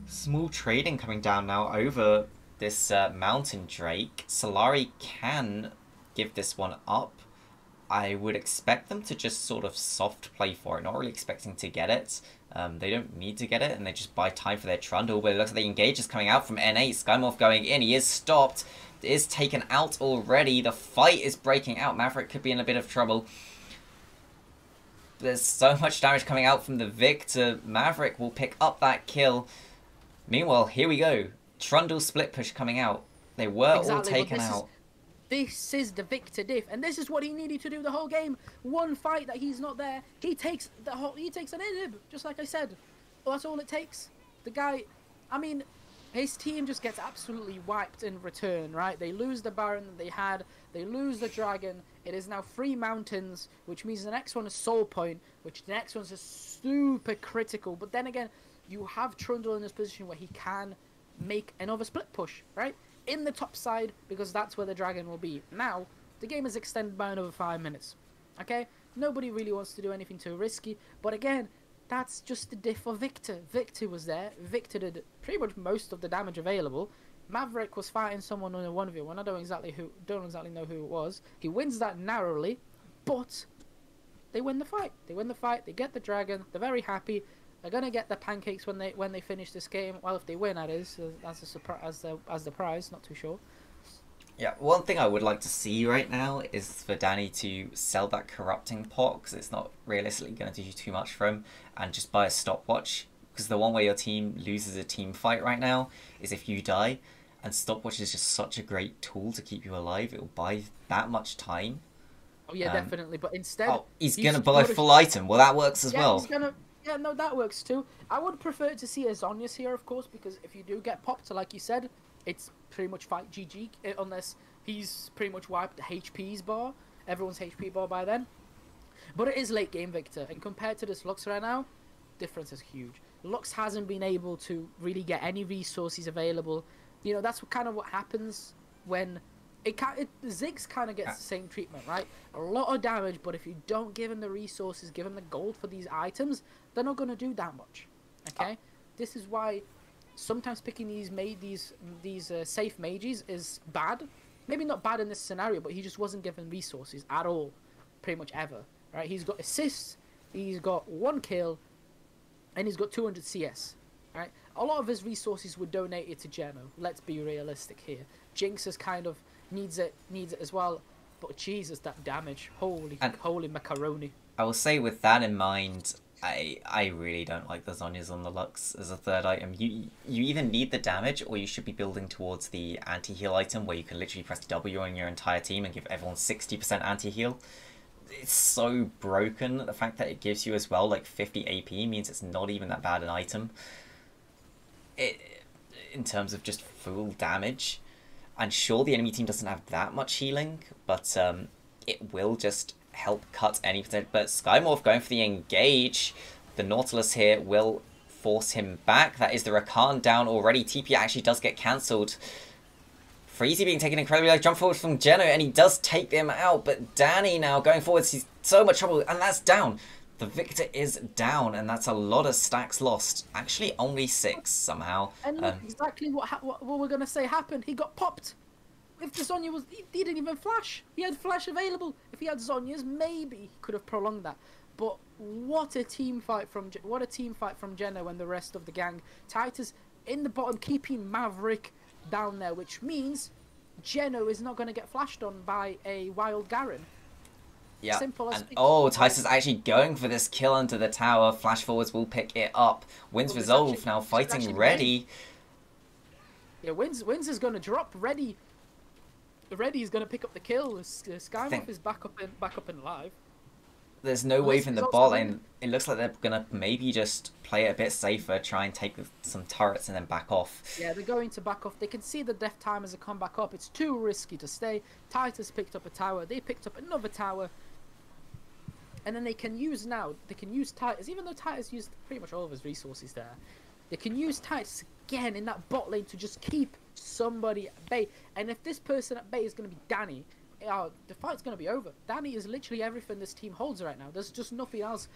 Small trading coming down now over this Mountain Drake. Solari can give this one up. I would expect them to just sort of soft play for it, not really expecting to get it. They don't need to get it, and they just buy time for their Trundle, but it looks like the engage is coming out from N8. Skymorph going in. He is stopped. Is taken out already. The fight is breaking out. Maverick could be in a bit of trouble. There's so much damage coming out from the Victor. Maverick will pick up that kill. Meanwhile, here we go. Trundle split push coming out. They were all taken out. This is the Victor diff, and this is what he needed to do the whole game. One fight that he's not there, he takes an inhib, just like I said. Well, that's all it takes. The guy, I mean, his team just gets absolutely wiped in return, right? They lose the Baron that they had, they lose the Dragon. It is now 3 mountains, which means the next one is Soul Point, which the next one's just super critical. But then again, you have Trundle in this position where he can make another split push, right? In the top side, because that's where the Dragon will be. Now, the game is extended by another 5 minutes, okay? Nobody really wants to do anything too risky, but again, that's just the diff for Victor. Victor was there. Victor did pretty much most of the damage available. Maverick was fighting someone on a 1v1. I don't exactly know who it was. He wins that narrowly, but they win the fight. They win the fight. They get the Dragon. They're very happy. They're gonna get the pancakes when they finish this game. Well, if they win, that is as a surprise as the prize. Not too sure. Yeah, one thing I would like to see right now is for Danny to sell that corrupting pot, because it's not realistically going to do too much for him, and just buy a stopwatch. Because the one way your team loses a team fight right now is if you die, and stopwatch is just such a great tool to keep you alive. It will buy that much time. Oh yeah, definitely. But instead, he's gonna buy full item. Well, that works as well. Yeah, no, that works too. I would prefer to see a Zhonya's here, of course, because if you do get popped, like you said, it's pretty much fight GG, unless he's pretty much wiped the HP's bar, everyone's HP bar by then. But it is late game Victor, and compared to this Lux right now, difference is huge. Lux hasn't been able to really get any resources available. You know, that's kind of what happens when Ziggs kind of gets the same treatment, right? A lot of damage, but if you don't give him the resources, give him the gold for these items, they're not going to do that much. Okay, this is why sometimes picking these safe mages is bad. Maybe not bad in this scenario, but he just wasn't given resources at all, pretty much ever. Right? He's got assists, he's got 1 kill, and he's got 200 CS. Right? A lot of his resources were donated to Geno. Let's be realistic here. Jinx is kind of needs it as well. But Jesus, that damage! Holy macaroni! I will say, with that in mind, I really don't like the Zhonya's on the Lux as a third item. You either need the damage, or you should be building towards the anti-heal item, where you can literally press W on your entire team and give everyone 60% anti-heal. It's so broken. The fact that it gives you as well like 50 AP means it's not even that bad an item. In terms of just full damage. And sure, the enemy team doesn't have that much healing, but it will just help cut any potential. But Skymorph going for the engage. The Nautilus here will force him back. That is the Rakan down already. TP actually does get cancelled. Freezy being taken incredibly low. Jump forward from Geno, and he does take them out. But Danny now going forwards, he's so much trouble, and that's down. The Victor is down, and that's a lot of stacks lost. Actually, only 6 somehow. And look, exactly what we're going to say happened. He got popped. If the Zhonya was... He didn't even flash. He had flash available. If he had Zhonya's, maybe he could have prolonged that. But what a team fight from Geno and the rest of the gang. Titus in the bottom, keeping Maverick down there, which means Geno is not going to get flashed on by a wild Garen. Yeah, Simple as Titus is actually going for this kill under the tower. Flash forwards will pick it up. Wins Resolve now fighting ready. Yeah, Wins is going to drop. Ready is going to pick up the kill. Skymorph is back up and alive. There's no wave in the bot lane. It looks like they're going to maybe just play it a bit safer, try and take some turrets and then back off. Yeah, they're going to back off. They can see the death time as they come back up. It's too risky to stay. Titus picked up a tower. They picked up another tower. And then they can use Titus, even though Titus used pretty much all of his resources there. They can use Titus again in that bot lane to just keep somebody at bay. And if this person at bay is going to be Danny, the fight's going to be over. Danny is literally everything this team holds right now. There's just nothing else.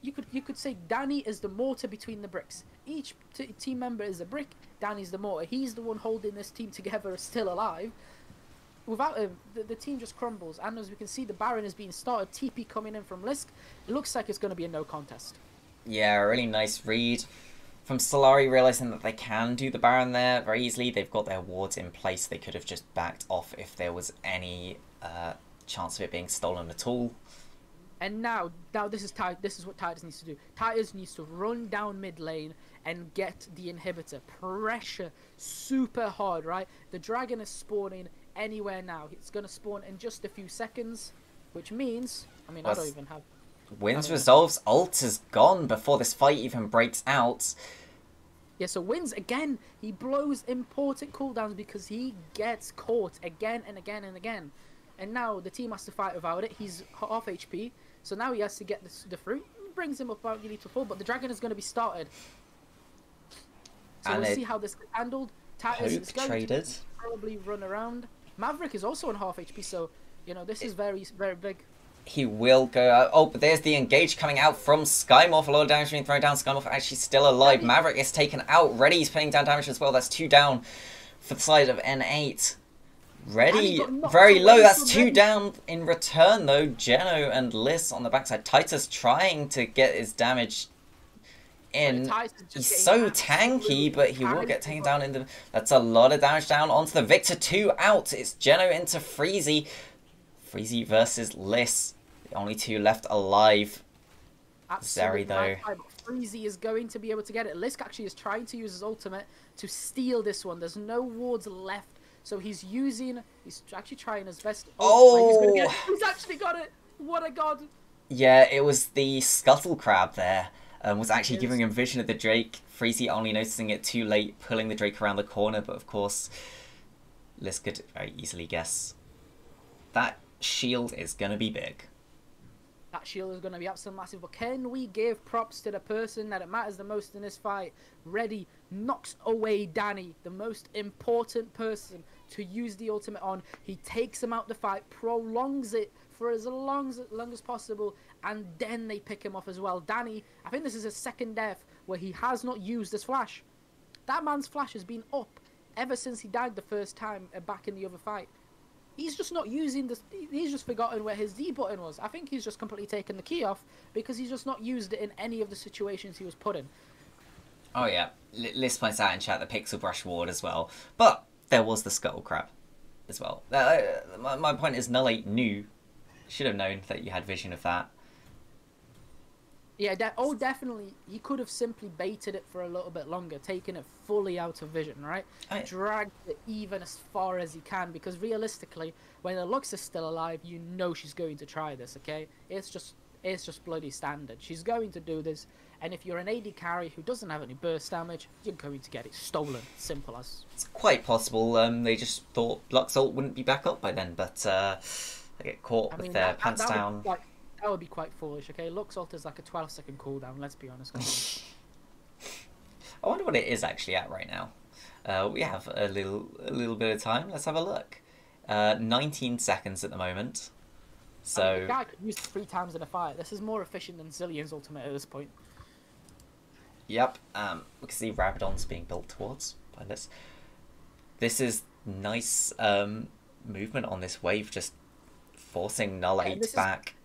You could say Danny is the mortar between the bricks. Each team member is a brick. Danny's the mortar. He's the one holding this team together, still alive. Without him, the team just crumbles. And as we can see, the Baron is being started. TP coming in from Lisk. It looks like it's going to be a no contest. Yeah, a really nice read from Solari, realising that they can do the Baron there very easily. They've got their wards in place. They could have just backed off if there was any chance of it being stolen at all. And now this is what Titus needs to do. Titus needs to run down mid lane and get the inhibitor. Pressure super hard, right? The dragon is spawning anywhere now. It's going to spawn in just a few seconds, which means, I don't even have... Wins Resolve's ult is gone before this fight even breaks out. Yeah, so wins again. He blows important cooldowns because he gets caught again and again and again. And now the team has to fight without it. He's off HP, so now he has to get the fruit. Brings him up out to full, but the dragon is going to be started. So And we'll see how this gets handled. Titus is going to probably run around. Maverick is also on half HP, so you know this is very, very big. He will go out. Oh, but there's the engage coming out from Skymorph. A lot of damage being thrown down. Skymorph actually still alive. Maverick is taken out. Reddy's putting down damage as well. That's 2 down for the side of N8. Reddy, very low. That's 2 down in return, though. Geno and Liss on the backside. Titus trying to get his damage in. He's so tanky, but he will get taken down in the... That's a lot of damage down onto the Victor. 2 out. It's Geno into Freezy. Freezy versus Liss. The only 2 left alive. Zeri, though. Freezy is going to be able to get it. Liss actually is trying to use his ultimate to steal this one. There's no wards left. So he's actually trying his best. Oh! He's actually got it. What a god. Yeah, it was the Scuttle Crab there. Was actually giving him vision of the Drake. Freezy only noticing it too late, pulling the Drake around the corner. But of course, Liss could very easily guess. That shield is going to be big. That shield is going to be absolutely massive. But can we give props to the person that it matters the most in this fight? Reddy knocks away Danny, the most important person to use the ultimate on. He takes him out the fight, prolongs it for as long as possible, and then they pick him off as well. Danny, I think this is his second death where he has not used his flash. That man's flash has been up ever since he died the first time back in the other fight. He's just not using this. He's just forgotten where his D button was. I think he's just completely taken the key off because he's just not used it in any of the situations he was put in. Oh yeah, Liz points out in chat the Pixel Brush ward as well. But there was the Scuttle Crab as well. My point is Null8 should have known that you had vision of that. Yeah, definitely. He could have simply baited it for a little bit longer, taken it fully out of vision, right? Dragged it even as far as he can, because realistically, when the Lux is still alive, you know she's going to try this, okay? It's just bloody standard. She's going to do this, and if you're an AD carry who doesn't have any burst damage, you're going to get it stolen. Simple as. It's quite possible. They just thought Lux ult wouldn't be back up by then, but they get caught with their pants down. That would be quite foolish, okay? Lux ult is like a 12-second cooldown, let's be honest. I wonder what it is actually at right now. We have a little bit of time. Let's have a look. 19 seconds at the moment. So I mean, the guy could use it 3 times in a fight. This is more efficient than Zillion's ultimate at this point. Yep. We can see Rabadon's being built towards by this. This is nice movement on this wave, just forcing Null8 back.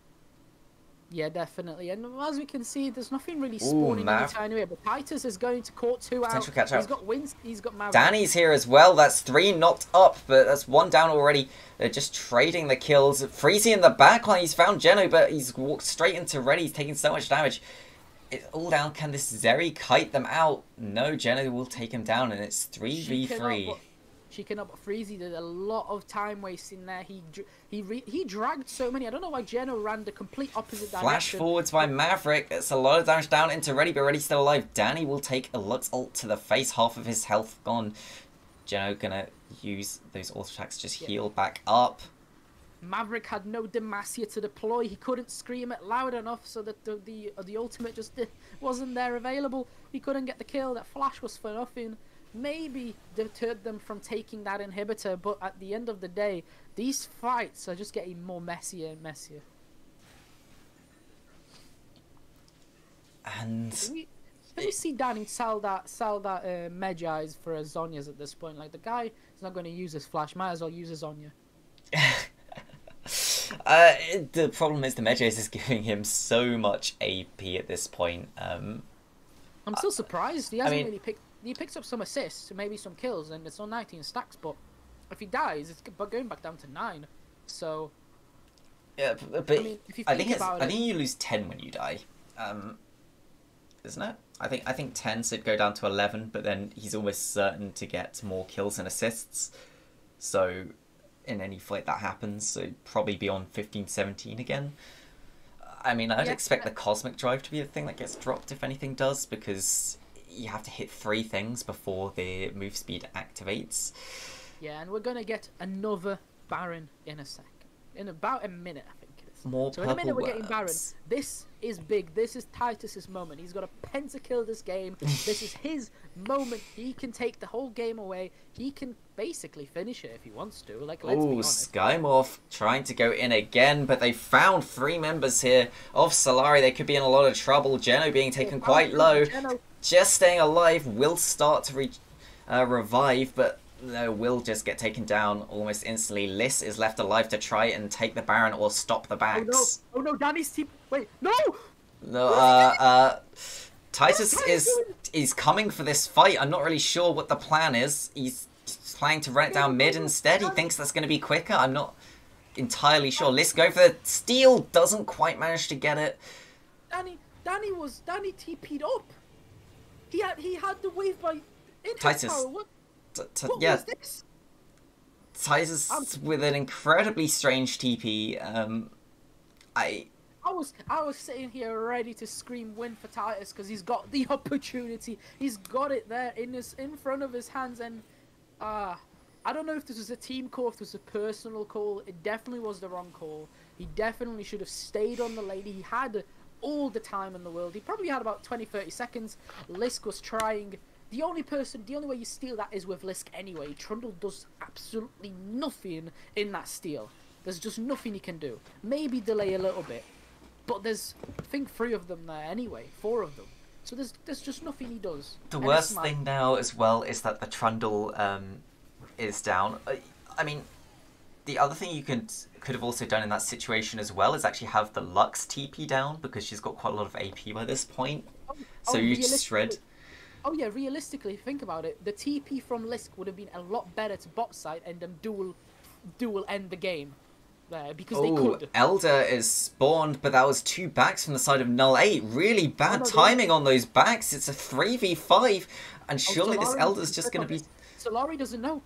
Yeah, definitely. And as we can see, there's nothing really spawning anytime anyway. But Titus is going to court 2 out. He's got wins. He's got Maverick. Danny's here as well. That's 3 knocked up, but that's 1 down already. They're just trading the kills. Freezy in the backline. He's found Geno, but he's walked straight into Reddy. He's taking so much damage. It's all down. Can this Zeri kite them out? No, Geno will take him down, and it's 3v3. She cannot, but Freezy did a lot of time wasting there. He dragged so many. I don't know why Geno ran the complete opposite direction. Flash forwards by Maverick. That's a lot of damage down into Reddy, but Reddy's still alive. Danny will take a Lux ult to the face. Half of his health gone. Geno gonna use those auto attacks, just heal back up. Maverick had no Demacia to deploy. He couldn't scream it loud enough so that the ultimate just wasn't there available. He couldn't get the kill. That flash was for nothing. Maybe deterred them from taking that inhibitor, but at the end of the day, these fights are just getting more messier and messier. And can we see Danny sell that Medjai's for a Zhonya's at this point? Like, the guy is not going to use his flash, might as well use his Zhonya. The problem is the Medjai's is giving him so much AP at this point. I'm still surprised. He hasn't really picked. He picks up some assists, maybe some kills, and it's on 19 stacks. But if he dies, it's going back down to 9. So yeah, but I mean, I think you lose 10 when you die, isn't it? I think 10 should go down to 11, but then he's almost certain to get more kills and assists. So in any fight that happens, so probably be on 15, 17 again. I mean, I'd expect the Cosmic Drive to be the thing that gets dropped if anything does, because you have to hit 3 things before the move speed activates. Yeah, and we're going to get another Baron in a second. In about a minute, I think it is. More so in a minute we're getting Baron. words. This is big. This is Titus's moment. He's got a pentakill this game. This is his moment. He can take the whole game away. He can basically finish it if he wants to. Like, let's be honest. Skymorph trying to go in again, but they found 3 members here of Solari. They could be in a lot of trouble. Geno being taken quite low. Just staying alive. Will start to revive, but no, will just get taken down almost instantly. Liss is left alive to try and take the Baron or stop the backs. Oh no, Danny's team. Wait, no! No, Titus is coming for this fight. I'm not really sure what the plan is. He's planning to run it down mid instead. He thinks that's going to be quicker. I'm not entirely sure. Liss go for the steal. Doesn't quite manage to get it. Danny TP'd up. He had the wave by Titus. Power. What Yeah. was this? Titus with an incredibly strange TP. I was sitting here ready to scream win for Titus because he's got the opportunity. He's got it there in front of his hands, and I don't know if this was a team call, if this was a personal call. It definitely was the wrong call. He definitely should have stayed on the lady. He had all the time in the world. He probably had about 20-30 seconds. Lisk was trying. The only way you steal that is with Lisk anyway. Trundle does absolutely nothing in that steal. There's just nothing he can do. Maybe delay a little bit. But there's, I think, 3 of them there anyway. 4 of them. So there's just nothing he does. The worst thing now as well is that the Trundle is down. I mean, the other thing you could have also done in that situation as well is actually have the Lux TP down, because she's got quite a lot of AP by this point. So you just shred. Oh yeah, realistically, think about it. The TP from Lisk would have been a lot better to bot side and them dual end the game there, because they could. Elder is spawned, but that was 2 backs from the side of Null8. Really bad timing on those backs. It's a 3v5, and surely this Elder's just going to be... Solari doesn't know.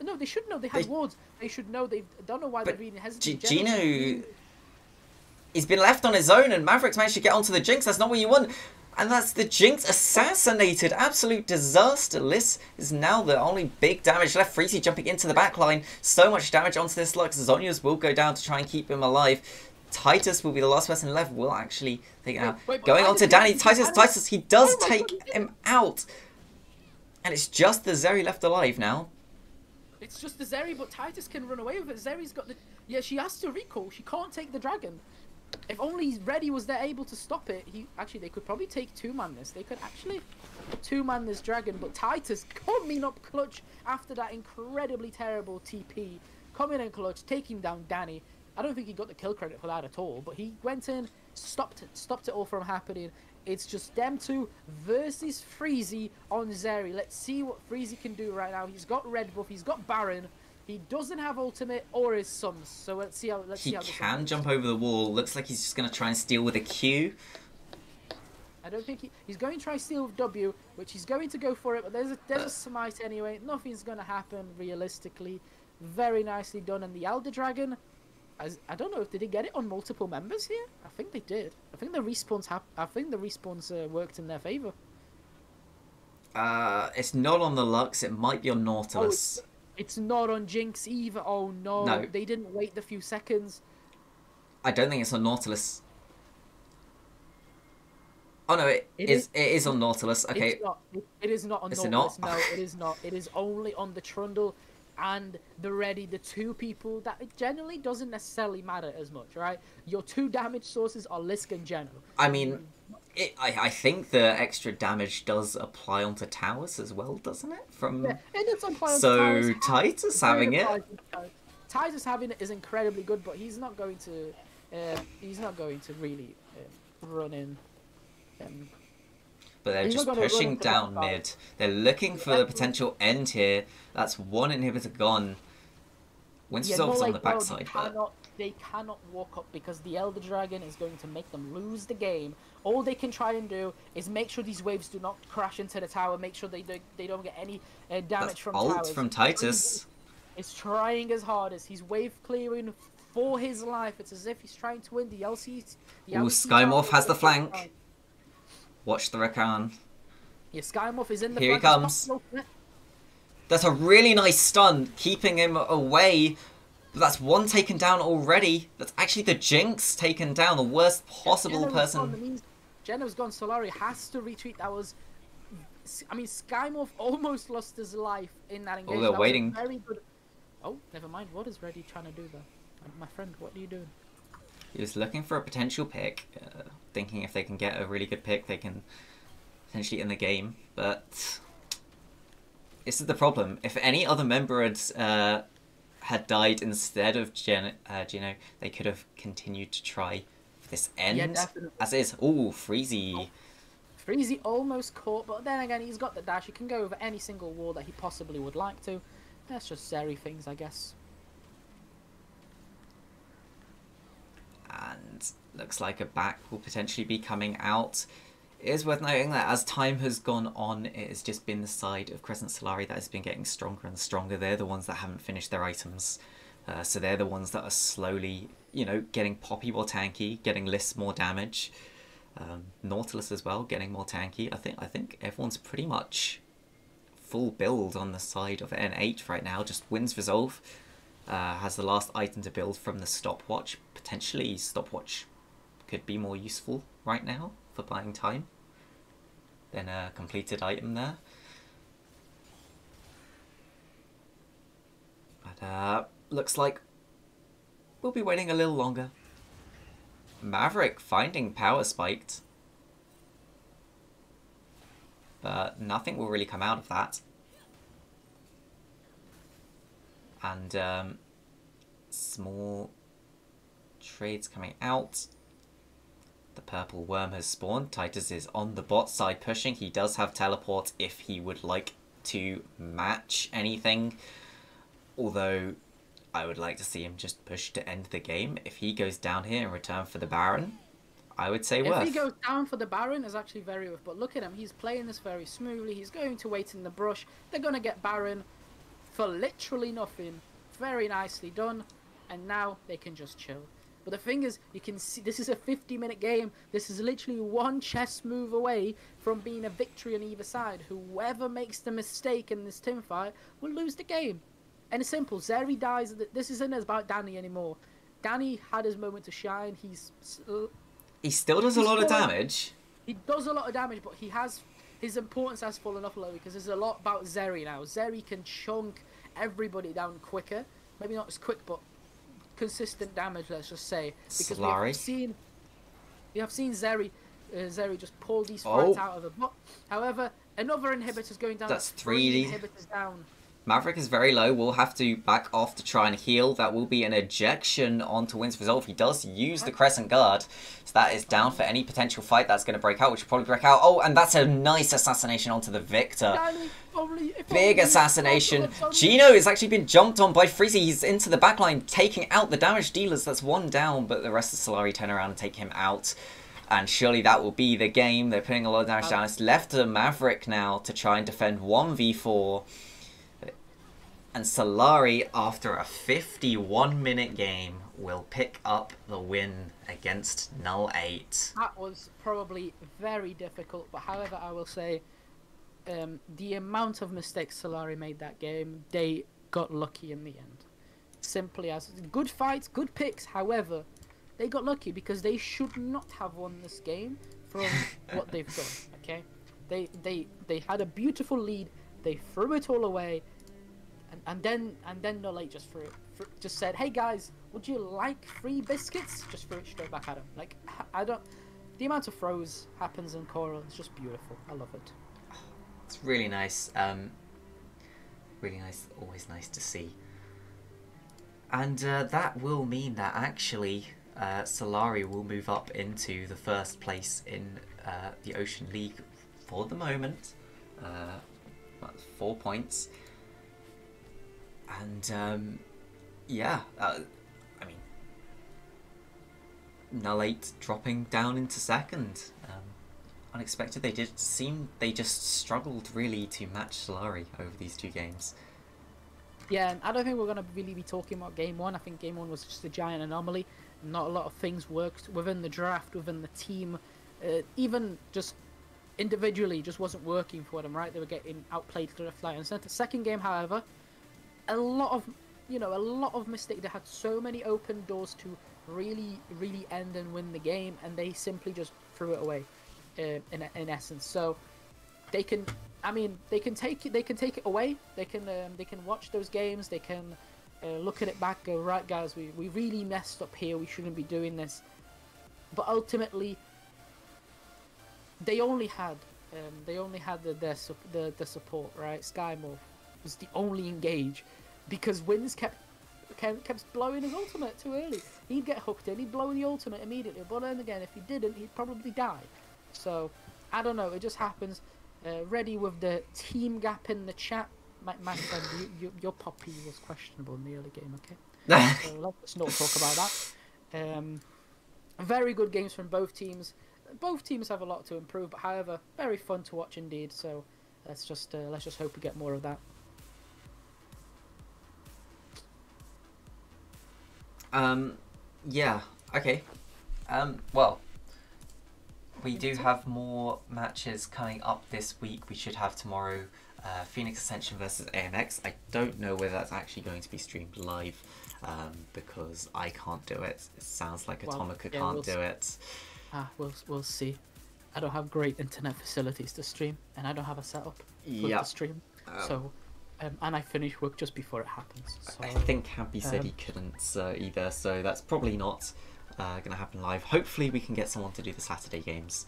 No, they should know. They have wards. They should know. They don't know why they're being hesitant. Geno... He's been left on his own, and Maverick's managed to get onto the Jinx. That's not what you want. And that's the Jinx assassinated. Absolute disaster. Liss is now the only big damage left. Freezy jumping into the backline. So much damage onto this Lux. Zhonya's will go down to try and keep him alive. Titus will be the last person left. Will actually take it out. Going on to Danny. Titus, he does take him out. And it's just the Zeri left alive now. It's just the Zeri, but Titus can run away with it. Zeri's got the... Yeah, she has to recall. She can't take the dragon. If only Reddy was there able to stop it, they could probably take 2-man this. They could actually 2-man this dragon, but Titus coming up clutch after that incredibly terrible TP. Coming in clutch, taking down Danny. I don't think he got the kill credit for that at all, but he went in, stopped it all from happening. It's just them 2 versus Freezy on Zeri. Let's see what Freezy can do right now. He's got red buff, he's got Baron. He doesn't have ultimate or his sums, so let's see how. He can jump over the wall. Looks like he's just going to try and steal with a Q. I don't think he's going to try steal with W, which he's going to go for it. But there's a smite anyway. Nothing's going to happen realistically. Very nicely done. And the Elder Dragon, I don't know if they did get it on multiple members here. I think they did. I think the respawns worked in their favor. It's not on the Lux. It might be on Nautilus. It's not on Jinx either. Oh no, they didn't wait the few seconds. I don't think it's on Nautilus. Oh no, it is on Nautilus. Okay. It is not on Nautilus. No, it is not. It is only on the Trundle and the Reddy, the 2 people that it generally doesn't necessarily matter as much, right? Your 2 damage sources are Lisk and Geno. I mean, I think the extra damage does apply onto towers as well, doesn't it? Yeah, it does apply onto towers. So Titus having it. Titus having it is incredibly good, but he's not going to really run in. But they're just pushing down mid. They're looking for the potential end here. That's 1 inhibitor gone. Wintersolve's on the backside, they cannot walk up because the Elder Dragon is going to make them lose the game. All they can try and do is make sure these waves do not crash into the tower. Make sure they don't get any damage from towers. From Titus. He's trying as hard as he's wave clearing for his life. It's as if he's trying to win the LC. Skymorph has the flank. Watch the Rakan. Yeah, Skymuff is in the Here he front. comes. That's a really nice stun, keeping him away. But that's one taken down already. That's actually the Jinx taken down, the worst possible person. That means Jenna's gone. Solari has to retreat. That was... I mean, Skymuff almost lost his life in that engagement. Oh, they're that waiting. Was a very good... Oh, never mind. What is Reddy trying to do there? My friend, what are you doing? He was looking for a potential pick, thinking if they can get a really good pick, they can potentially end the game. But this is the problem. If any other member had died instead of Gino, they could have continued to try for this end. Yeah, definitely. As is. Ooh, Freezy. Oh. Freezy almost caught, but then again, he's got the dash. He can go over any single wall that he possibly would like to. That's just Zeri things, I guess. And looks like a back will potentially be coming out. It is worth noting that as time has gone on, it has just been the side of Crescent Solari that has been getting stronger and stronger. They're the ones that haven't finished their items. So they're the ones that are slowly, you know, getting Poppy more tanky, getting Liss more damage. Nautilus as well, getting more tanky. I think everyone's pretty much full build on the side of N8 right now. Just wins Resolve. Has the last item to build from the stopwatch. Potentially stopwatch could be more useful right now for buying time than a completed item there. But looks like we'll be waiting a little longer. Maverick finding power spiked, but nothing will really come out of that. And small trades coming out. The purple worm has spawned. Titus is on the bot side pushing. He does have teleport if he would like to match anything. Although I would like to see him just push to end the game. If he goes down here in return for the Baron, I would say worth. If he goes down for the Baron, is actually very worth. But look at him. He's playing this very smoothly. He's going to wait in the brush. They're going to get Baron for literally nothing. Very nicely done. And now they can just chill. But the thing is, you can see this is a 50-minute game. This is literally one chess move away from being a victory on either side. Whoever makes the mistake in this teamfight will lose the game. And it's simple. Zeri dies. This isn't about Danny anymore. Danny had his moment to shine. He still does a lot of damage. He does a lot of damage, but his importance has fallen off a little because there's a lot about Zeri now. Zeri can chunk everybody down quicker. Maybe not as quick, but consistent damage, let's just say. Because Solari. we have seen Zeri just pull these fights out of him. But, however, another inhibitor's going down. That's three inhibitors down. Maverick is very low. We'll have to back off to try and heal. That will be an ejection onto Wins Resolve. He does use the Crescent Guard. So that is down for any potential fight that's going to break out, which will probably break out. Oh, and that's a nice assassination onto the Victor. Big assassination. Gino has actually been jumped on by Freezy. He's into the backline, taking out the damage dealers. That's one down, but the rest of Solari turn around and take him out. And surely that will be the game. They're putting a lot of damage down. It's left to Maverick now to try and defend 1v4. And Solari, after a 51-minute game, will pick up the win against Null8. That was probably very difficult, but however, I will say the amount of mistakes Solari made that game, they got lucky in the end. Simply as good fights, good picks, however, they got lucky because they should not have won this game from what they've done, okay? They had a beautiful lead, they threw it all away, and then Null8 just said, "Hey guys, would you like free biscuits?" Just threw it straight back at him. Like, the amount of throws happens in CoraL is just beautiful. I love it. It's really nice. Really nice. Always nice to see. And that will mean that actually Solari will move up into the first place in the Ocean League for the moment. That's 4 points. And yeah, I mean, Null8 dropping down into second. Unexpected. They just struggled really to match Solari over these two games. Yeah, and I don't think we're going to really be talking about Game 1. I think Game 1 was just a giant anomaly. Not a lot of things worked within the draft, within the team. Even just individually just wasn't working for them, right? They were getting outplayed left, right, and centre. Second game, however, a lot of mistakes. They had so many open doors to really end and win the game, and they simply just threw it away. In essence, so they can. I mean, they can take it away. They can watch those games. They can look at it back, go, right, guys, we really messed up here. We shouldn't be doing this. But ultimately, they only had the support, right? Skymorph was the only engage, because Wins kept blowing his ultimate too early. He'd get hooked in, he'd blow the ultimate immediately. But then again, if he didn't, he'd probably die. So I don't know. It just happens. Ready with the team gap in the chat. My friend, your poppy was questionable in the early game. Okay, so let's not talk about that. Very good games from both teams. Both teams have a lot to improve, but however, very fun to watch indeed. So let's just hope we get more of that. Yeah. Okay. Well, we do have more matches coming up this week. We should have tomorrow Phoenix Ascension versus AMX. I don't know whether that's actually going to be streamed live because I can't do it. It sounds like Atomica can't do it. We'll see. I don't have great internet facilities to stream, and I don't have a setup to stream. So, and I finish work just before it happens. So, I think Happy said he couldn't either, so that's probably not going to happen live. Hopefully we can get someone to do the Saturday games.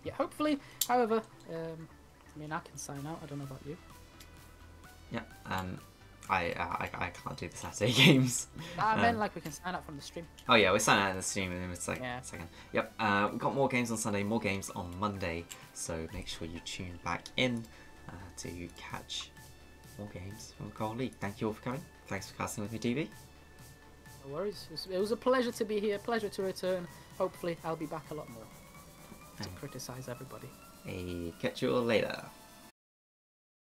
Yeah, hopefully. However, I mean, I can sign out. I don't know about you. Yeah, I can't do the Saturday games. I meant like we can sign out from the stream. Oh yeah, we sign out in the stream in a second. Yeah. Yep, we've got more games on Sunday, more games on Monday, so make sure you tune back in to catch more games from the CoraL League. Thank you all for coming. Thanks for casting with me, DB. No worries. It was a pleasure to be here, pleasure to return. Hopefully I'll be back a lot more to criticise everybody. Hey, catch you all later.